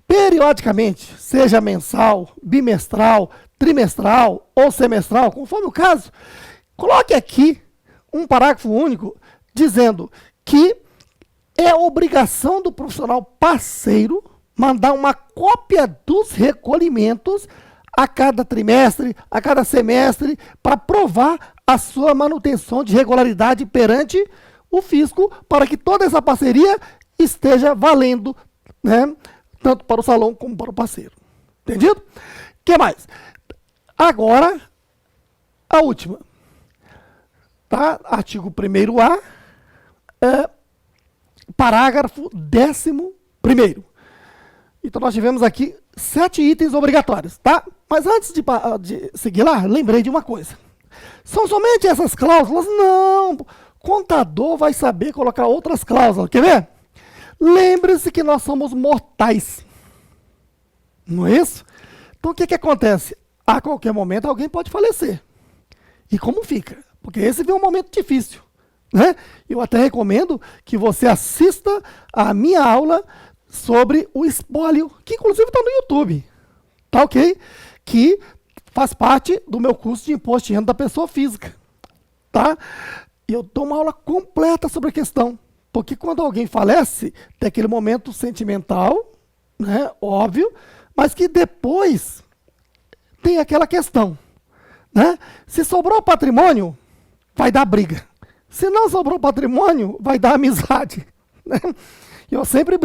periodicamente, seja mensal, bimestral, trimestral ou semestral, conforme o caso, coloque aqui um parágrafo único dizendo que é obrigação do profissional parceiro mandar uma cópia dos recolhimentos a cada trimestre, a cada semestre, para provar a sua manutenção de regularidade perante o fisco, para que toda essa parceria esteja valendo, né, tanto para o salão como para o parceiro. Entendido? O que mais? Agora, a última. Tá? Artigo 1º-A, parágrafo 11º. Então, nós tivemos aqui 7 itens obrigatórios, tá? Mas antes de seguir lá, lembrei de uma coisa. São somente essas cláusulas? Não! Contador vai saber colocar outras cláusulas. Quer ver? Lembre-se que nós somos mortais. Não é isso? Então, o que acontece? A qualquer momento, alguém pode falecer. E como fica? Porque esse é um momento difícil, né? Eu até recomendo que você assista a minha aula sobre o espólio, que inclusive está no YouTube, tá ok? Que faz parte do meu curso de imposto de renda da pessoa física, tá? E eu dou uma aula completa sobre a questão, porque quando alguém falece, tem aquele momento sentimental, né? Óbvio, mas que depois tem aquela questão, né? Se sobrou patrimônio, vai dar briga. Se não sobrou patrimônio, vai dar amizade. Né? Eu sempre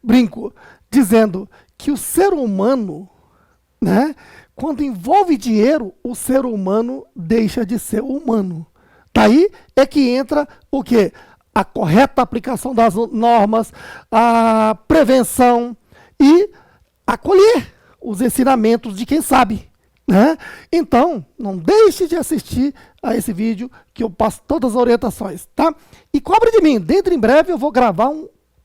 brinco, dizendo que o ser humano, né, quando envolve dinheiro, o ser humano deixa de ser humano. Daí é que entra o quê? A correta aplicação das normas, a prevenção e acolher os ensinamentos de quem sabe. Né? Então, não deixe de assistir a esse vídeo que eu passo todas as orientações, tá? E cobre de mim, dentro em breve eu vou gravar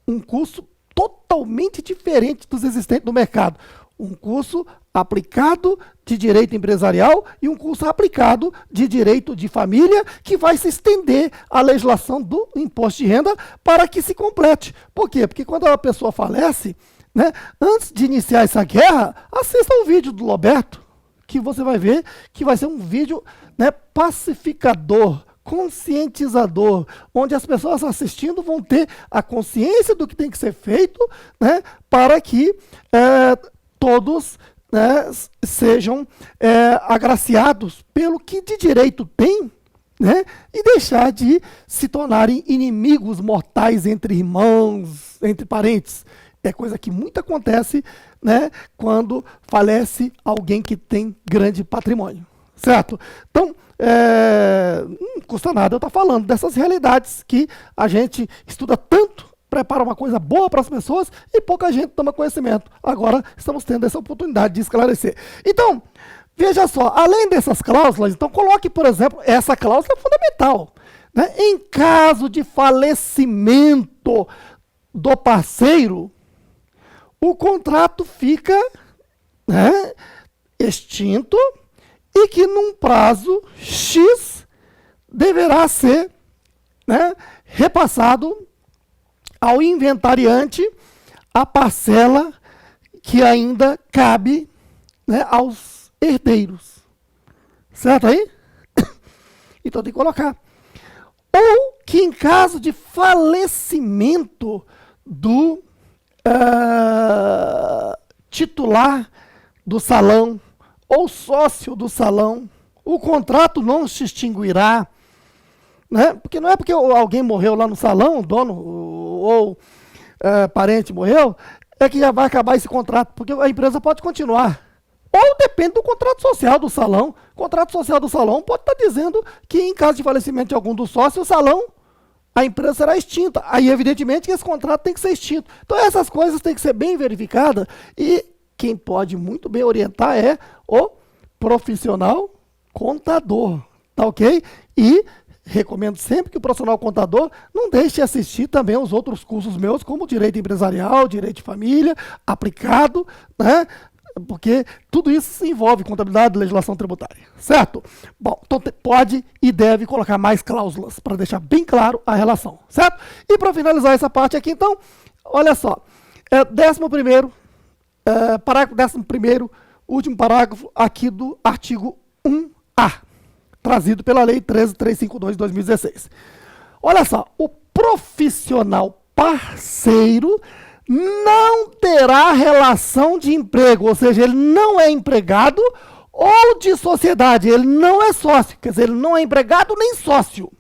um curso totalmente diferente dos existentes no mercado. Um curso aplicado de direito empresarial e um curso aplicado de direito de família, que vai se estender à legislação do imposto de renda para que se complete. Por quê? Porque quando a pessoa falece, né, antes de iniciar essa guerra, assista um vídeo do Roberto, que você vai ver que vai ser um vídeo, né, pacificador, conscientizador, onde as pessoas assistindo vão ter a consciência do que tem que ser feito, né, para que todos, né, sejam agraciados pelo que de direito tem, né, e deixar de se tornarem inimigos mortais entre irmãos, entre parentes. É coisa que muito acontece, né, quando falece alguém que tem grande patrimônio, certo? Então, não custa nada eu estar falando dessas realidades que a gente estuda tanto prepara uma coisa boa para as pessoas e pouca gente toma conhecimento. Agora estamos tendo essa oportunidade de esclarecer. Então, veja só, além dessas cláusulas, então coloque, por exemplo, essa cláusula fundamental, né? Em caso de falecimento do parceiro, o contrato fica, né, extinto e que num prazo X deverá ser, né, repassado ao inventariante a parcela que ainda cabe, né, aos herdeiros. Certo aí? Então tem que colocar. Ou que em caso de falecimento do titular do salão ou sócio do salão, o contrato não se extinguirá, né? Porque não é porque alguém morreu lá no salão, o dono ou parente morreu, é que já vai acabar esse contrato, porque a empresa pode continuar. Ou depende do contrato social do salão. O contrato social do salão pode estar dizendo que em caso de falecimento de algum dos sócios, o salão, a empresa será extinta. Aí, evidentemente, que esse contrato tem que ser extinto. Então, essas coisas têm que ser bem verificadas e quem pode muito bem orientar é o profissional contador, tá ok? E recomendo sempre que o profissional contador não deixe de assistir também os outros cursos meus, como Direito Empresarial, Direito de Família, aplicado, né? Porque tudo isso se envolve contabilidade e legislação tributária, certo? Bom, então pode e deve colocar mais cláusulas para deixar bem claro a relação, certo? E para finalizar essa parte aqui, então, olha só, 11º, parágrafo 11º, último parágrafo aqui do artigo 1A, trazido pela Lei 13.352 de 2016. Olha só, o profissional parceiro não terá relação de emprego, ou seja, ele não é empregado ou de sociedade, ele não é sócio, quer dizer, ele não é empregado nem sócio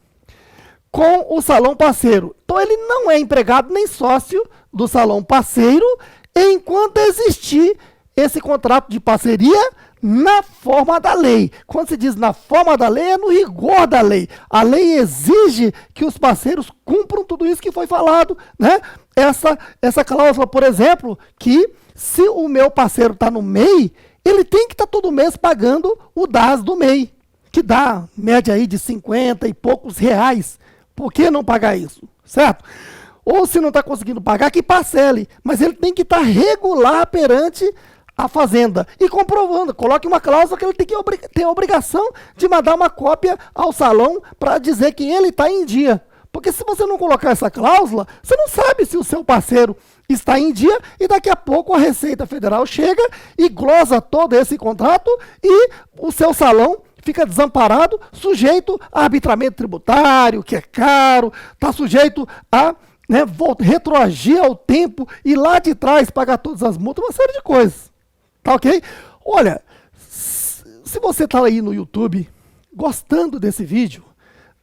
com o salão parceiro. Então ele não é empregado nem sócio do salão parceiro enquanto existir esse contrato de parceria na forma da lei. Quando se diz na forma da lei, é no rigor da lei. A lei exige que os parceiros cumpram tudo isso que foi falado, né? Essa cláusula, por exemplo, que se o meu parceiro está no MEI, ele tem que estar todo mês pagando o DAS do MEI, que dá média aí de 50 e poucos reais. Por que não pagar isso? Certo? Ou se não está conseguindo pagar, que parcele. Mas ele tem que estar regular perante a fazenda e comprovando. Coloque uma cláusula que ele tem a obrigação de mandar uma cópia ao salão para dizer que ele está em dia. Porque se você não colocar essa cláusula, você não sabe se o seu parceiro está em dia e daqui a pouco a Receita Federal chega e glosa todo esse contrato e o seu salão fica desamparado, sujeito a arbitramento tributário, que é caro, está sujeito a, né, retroagir ao tempo e lá de trás pagar todas as multas, uma série de coisas. Tá ok? Olha, se você está aí no YouTube gostando desse vídeo,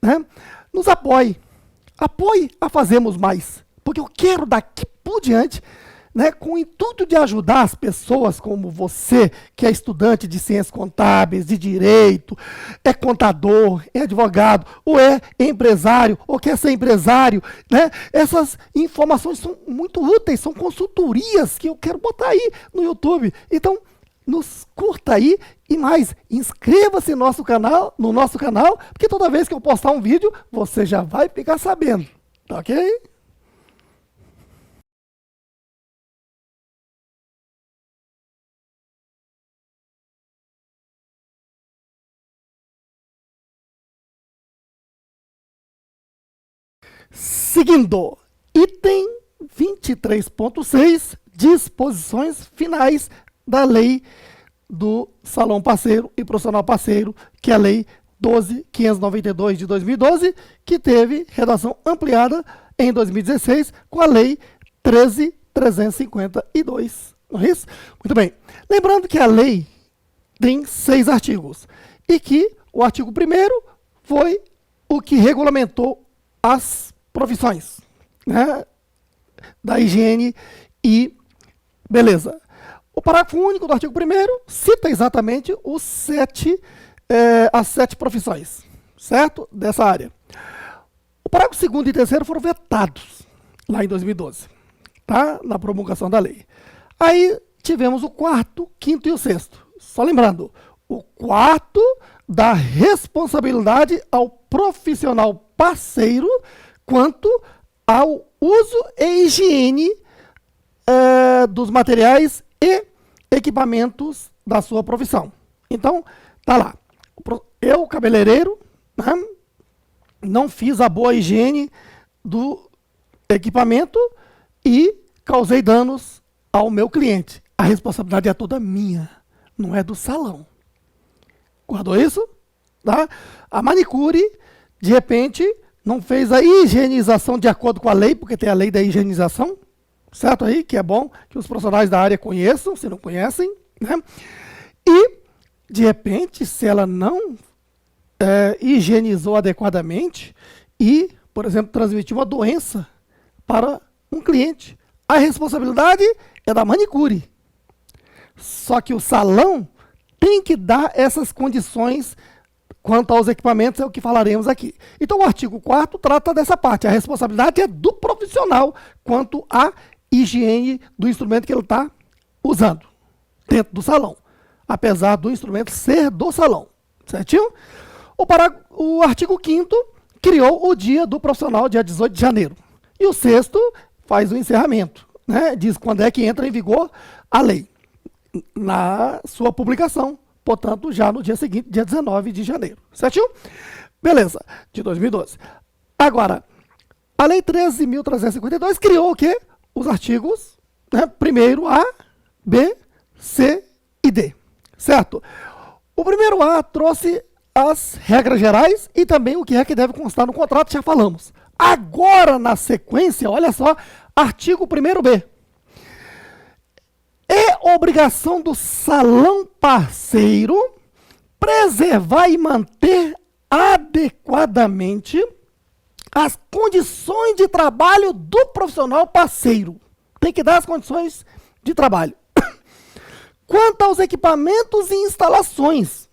né, nos apoie. Apoie a Fazemos Mais, porque eu quero daqui por diante, né, com o intuito de ajudar as pessoas como você, que é estudante de ciências contábeis, de direito, é contador, é advogado, ou é empresário, ou quer ser empresário, né? Essas informações são muito úteis, são consultorias que eu quero botar aí no YouTube. Então, nos curta aí e mais, inscreva-se no nosso canal, porque toda vez que eu postar um vídeo, você já vai ficar sabendo, tá ok? Seguindo, item 23.6, disposições finais da lei do Salão Parceiro e Profissional Parceiro, que é a Lei 12.592 de 2012, que teve redação ampliada em 2016 com a Lei 13.352. Não é isso? Muito bem. Lembrando que a lei tem 6 artigos e que o artigo 1º foi o que regulamentou as profissões, né, da higiene e beleza. O parágrafo único do artigo 1º cita exatamente as 7 profissões, certo? Dessa área. O parágrafo 2º e 3º foram vetados. lá em 2012, tá? Na promulgação da lei. Aí tivemos o quarto, quinto e o sexto. Só lembrando, o quarto dá responsabilidade ao profissional parceiro quanto ao uso e higiene dos materiais e equipamentos da sua profissão. Então, tá lá. Eu, cabeleireiro, né, não fiz a boa higiene do equipamento e causei danos ao meu cliente. A responsabilidade é toda minha, não é do salão. Guardou isso? Tá? A manicure, de repente, não fez a higienização de acordo com a lei, porque tem a lei da higienização, certo aí? Que é bom que os profissionais da área conheçam, se não conhecem, né? E, de repente, se ela não higienizou adequadamente e, por exemplo, transmitiu uma doença para um cliente, a responsabilidade é da manicure. Só que o salão tem que dar essas condições quanto aos equipamentos, é o que falaremos aqui. Então, o artigo 4º trata dessa parte. A responsabilidade é do profissional quanto à higiene do instrumento que ele está usando dentro do salão, apesar do instrumento ser do salão. Certinho? O artigo 5º criou o dia do profissional, dia 18 de janeiro. E o 6º faz o encerramento, né? Diz quando é que entra em vigor a lei, na sua publicação, portanto, já no dia seguinte, dia 19 de janeiro. Certinho? Beleza, de 2012. Agora, a Lei 13.352 criou o quê? Os artigos, né? Primeiro A, B, C e D. Certo? O primeiro A trouxe as regras gerais e também o que é que deve constar no contrato, já falamos. Agora, na sequência, olha só, artigo 1º-B. É obrigação do salão parceiro preservar e manter adequadamente as condições de trabalho do profissional parceiro. Tem que dar as condições de trabalho. Quanto aos equipamentos e instalações,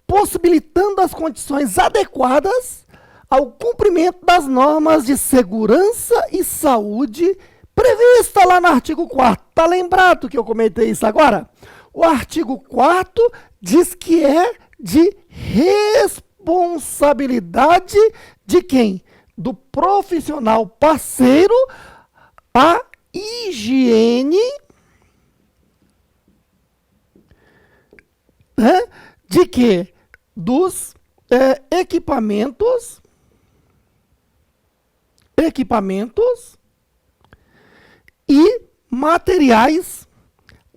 possibilitando as condições adequadas ao cumprimento das normas de segurança e saúde prevista lá no artigo 4º. Tá lembrado que eu comentei isso agora? O artigo 4º diz que é de responsabilidade de quem? Do profissional parceiro a higiene, né, de quê? Dos equipamentos e materiais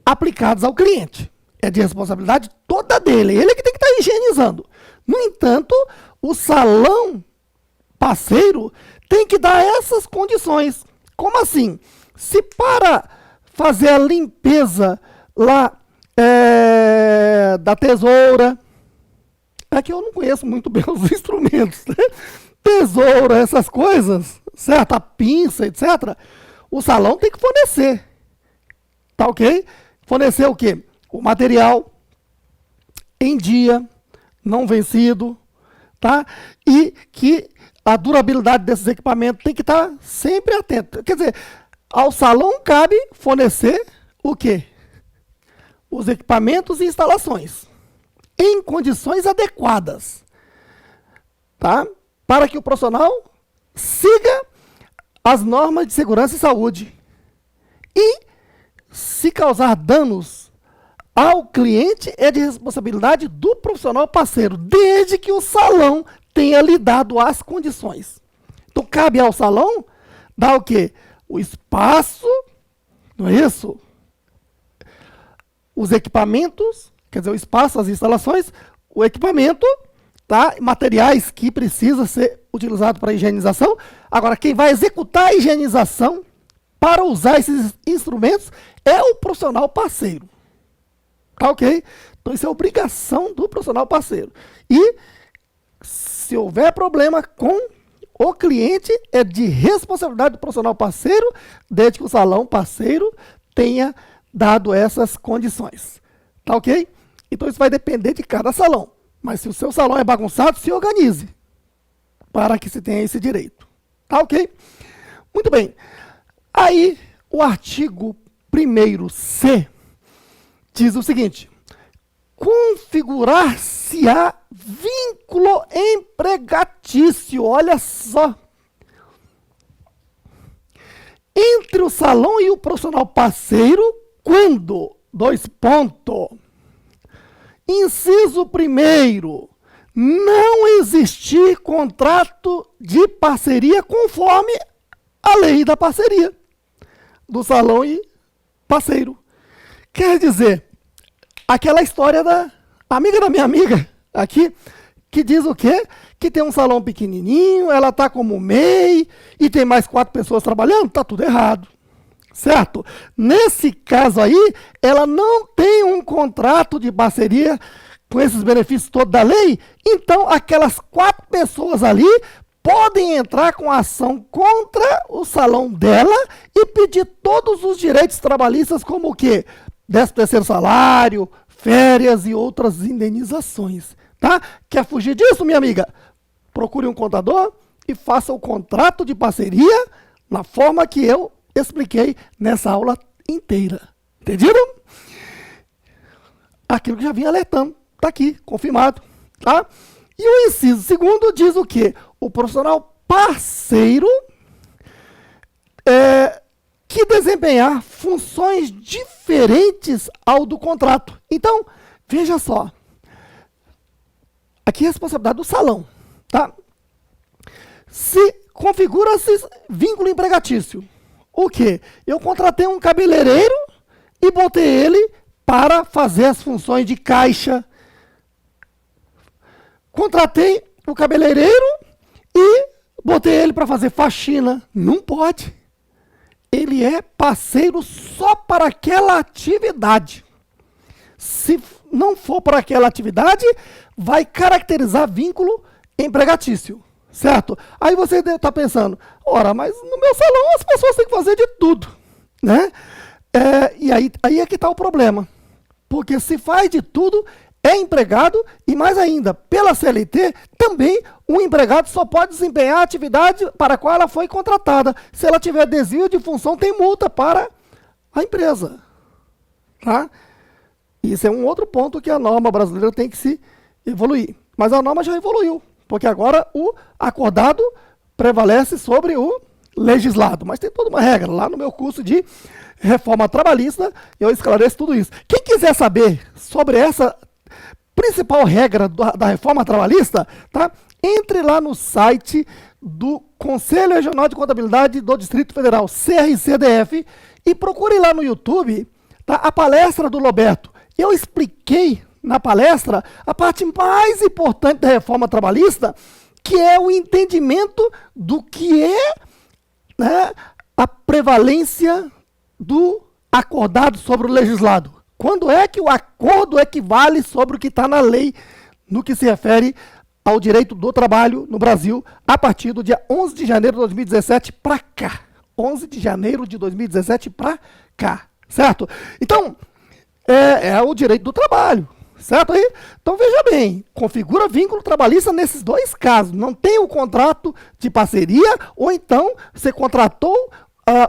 aplicados ao cliente. É de responsabilidade toda dele. Ele que tem que estar higienizando. No entanto, o salão parceiro tem que dar essas condições. Como assim? Se para fazer a limpeza lá da tesoura, é que eu não conheço muito bem os instrumentos, né? Tesoura, essas coisas, certo? A pinça, etc. O salão tem que fornecer. Tá ok? Fornecer o quê? O material em dia, não vencido, tá? E que a durabilidade desses equipamentos tem que estar sempre atento. Quer dizer, ao salão cabe fornecer o quê? Os equipamentos e instalações em condições adequadas, tá? Para que o profissional siga as normas de segurança e saúde. E se causar danos ao cliente, é de responsabilidade do profissional parceiro, desde que o salão tenha lhe dado as condições. Então, cabe ao salão dar o quê? O espaço, não é isso? Os equipamentos, quer dizer, o espaço, as instalações, o equipamento, tá? Materiais que precisam ser utilizados para higienização. Agora, quem vai executar a higienização para usar esses instrumentos é o profissional parceiro. Tá ok? Então, isso é obrigação do profissional parceiro. E, se houver problema com o cliente, é de responsabilidade do profissional parceiro, desde que o salão parceiro tenha dado essas condições. Tá ok? Então, isso vai depender de cada salão. Mas se o seu salão é bagunçado, se organize para que se tenha esse direito. Tá ok? Muito bem. Aí, o artigo 1º-C diz o seguinte: configurar-se-á vínculo empregatício. Olha só. Entre o salão e o profissional parceiro, quando, inciso 1º, não existir contrato de parceria conforme a lei da parceria do salão e parceiro. Quer dizer, aquela história da amiga da minha amiga aqui, que diz o quê? Que tem um salão pequenininho, ela está como MEI e tem mais 4 pessoas trabalhando, está tudo errado, certo? Nesse caso aí, ela não tem um contrato de parceria com esses benefícios todos da lei, então aquelas 4 pessoas ali podem entrar com ação contra o salão dela e pedir todos os direitos trabalhistas, como o quê? 13º salário, férias e outras indenizações. Tá? Quer fugir disso, minha amiga? Procure um contador e faça o contrato de parceria na forma que eu expliquei nessa aula inteira. Entenderam? Aquilo que já vinha alertando. Está aqui, confirmado. Tá? E o inciso 2º diz o quê? O profissional parceiro que desempenhar funções diferentes ao do contrato. Então, veja só. Aqui é a responsabilidade do salão, tá? Se configura-se vínculo empregatício. O quê? Eu contratei um cabeleireiro e botei ele para fazer as funções de caixa. Contratei o cabeleireiro e botei ele para fazer faxina. Não pode. Ele é parceiro só para aquela atividade. Se não for para aquela atividade, vai caracterizar vínculo empregatício, certo? Aí você está pensando, ora, mas no meu salão as pessoas têm que fazer de tudo, né? E aí é que está o problema, porque se faz de tudo, é empregado e mais ainda, pela CLT, também o empregado só pode desempenhar a atividade para a qual ela foi contratada. Se ela tiver desvio de função, tem multa para a empresa, tá? Isso é um outro ponto que a norma brasileira tem que se evoluir. Mas a norma já evoluiu, porque agora o acordado prevalece sobre o legislado. Mas tem toda uma regra. Lá no meu curso de reforma trabalhista, eu esclareço tudo isso. Quem quiser saber sobre essa principal regra da reforma trabalhista, tá? Entre lá no site do Conselho Regional de Contabilidade do Distrito Federal, CRCDF, e procure lá no YouTube, tá, a palestra do Roberto. Eu expliquei na palestra a parte mais importante da reforma trabalhista, que é o entendimento do que é, né, a prevalência do acordado sobre o legislado. Quando é que o acordo equivale sobre o que está na lei, no que se refere ao direito do trabalho no Brasil, a partir do dia 11 de janeiro de 2017 para cá. 11 de janeiro de 2017 para cá, certo? Então, é o direito do trabalho, certo aí? Então veja bem, configura vínculo trabalhista nesses 2 casos. Não tem o contrato de parceria, ou então você contratou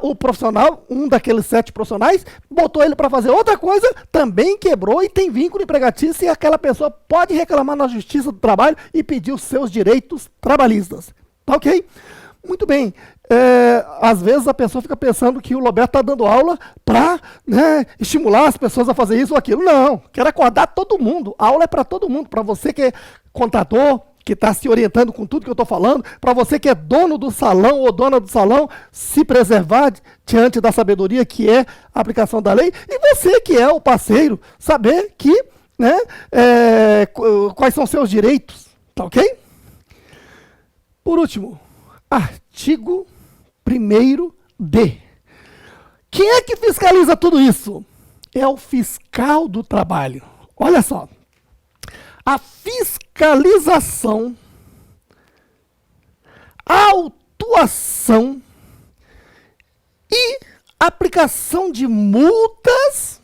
o profissional, um daqueles 7 profissionais, botou ele para fazer outra coisa, também quebrou e tem vínculo empregatício, e aquela pessoa pode reclamar na Justiça do Trabalho e pedir os seus direitos trabalhistas. Tá ok? Muito bem. Às vezes a pessoa fica pensando que o Roberto está dando aula para, né, estimular as pessoas a fazer isso ou aquilo. Não, quero acordar todo mundo. A aula é para todo mundo, para você que é contador, que está se orientando com tudo que eu estou falando, para você que é dono do salão ou dona do salão, se preservar diante da sabedoria que é a aplicação da lei, e você que é o parceiro, saber que, né, quais são seus direitos, tá ok? Por último, artigo 1º-D. Quem é que fiscaliza tudo isso? É o fiscal do trabalho. Olha só. A fiscalização, a autuação e aplicação de multas,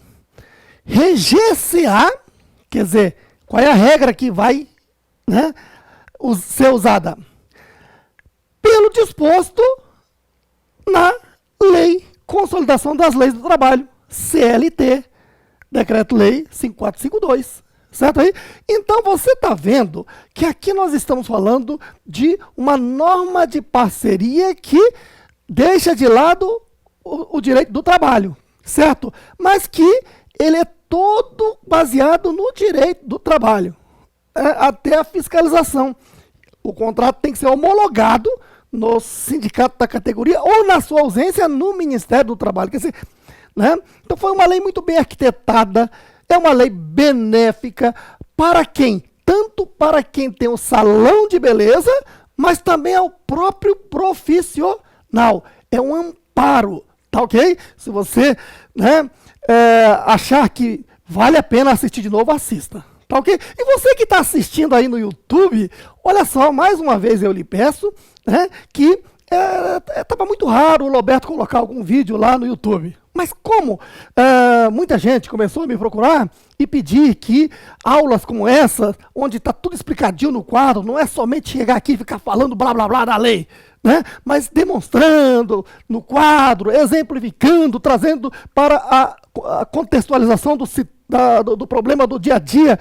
reger-se-á, quer dizer, qual é a regra que vai, né, ser usada? Pelo disposto na Lei Consolidação das Leis do Trabalho, CLT, Decreto-Lei 5452, certo aí? Então você está vendo que aqui nós estamos falando de uma norma de parceria que deixa de lado o direito do trabalho, certo? Mas que ele é todo baseado no direito do trabalho, até a fiscalização. O contrato tem que ser homologado no sindicato da categoria ou, na sua ausência, no Ministério do Trabalho. Quer dizer, né? Então foi uma lei muito bem arquitetada, é uma lei benéfica para quem? Tanto para quem tem o salão de beleza, mas também ao próprio profissional. É um amparo, tá ok? Se você, né, achar que vale a pena assistir de novo, assista. Tá ok? E você que está assistindo aí no YouTube, olha só, mais uma vez eu lhe peço, né, que estava muito raro o Roberto colocar algum vídeo lá no YouTube. Mas como muita gente começou a me procurar e pedir que aulas como essa, onde está tudo explicadinho no quadro, não é somente chegar aqui e ficar falando blá blá blá da lei, né, mas demonstrando no quadro, exemplificando, trazendo para a contextualização do problema do dia a dia,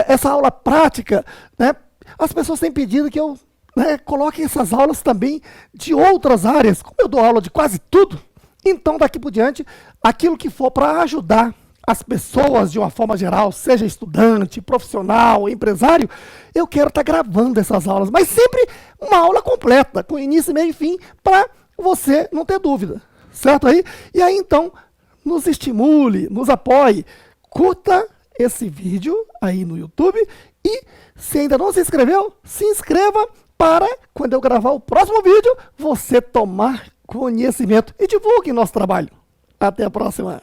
essa aula prática, né, as pessoas têm pedido que eu, né, coloque essas aulas também de outras áreas. Como eu dou aula de quase tudo, então daqui por diante, aquilo que for para ajudar as pessoas de uma forma geral, seja estudante, profissional, empresário, eu quero estar gravando essas aulas, mas sempre uma aula completa, com início, meio e fim, para você não ter dúvida, certo aí? E aí então, nos estimule, nos apoie, curta esse vídeo aí no YouTube e se ainda não se inscreveu, se inscreva para quando eu gravar o próximo vídeo, você tomar conhecimento e divulgue nosso trabalho. Até a próxima!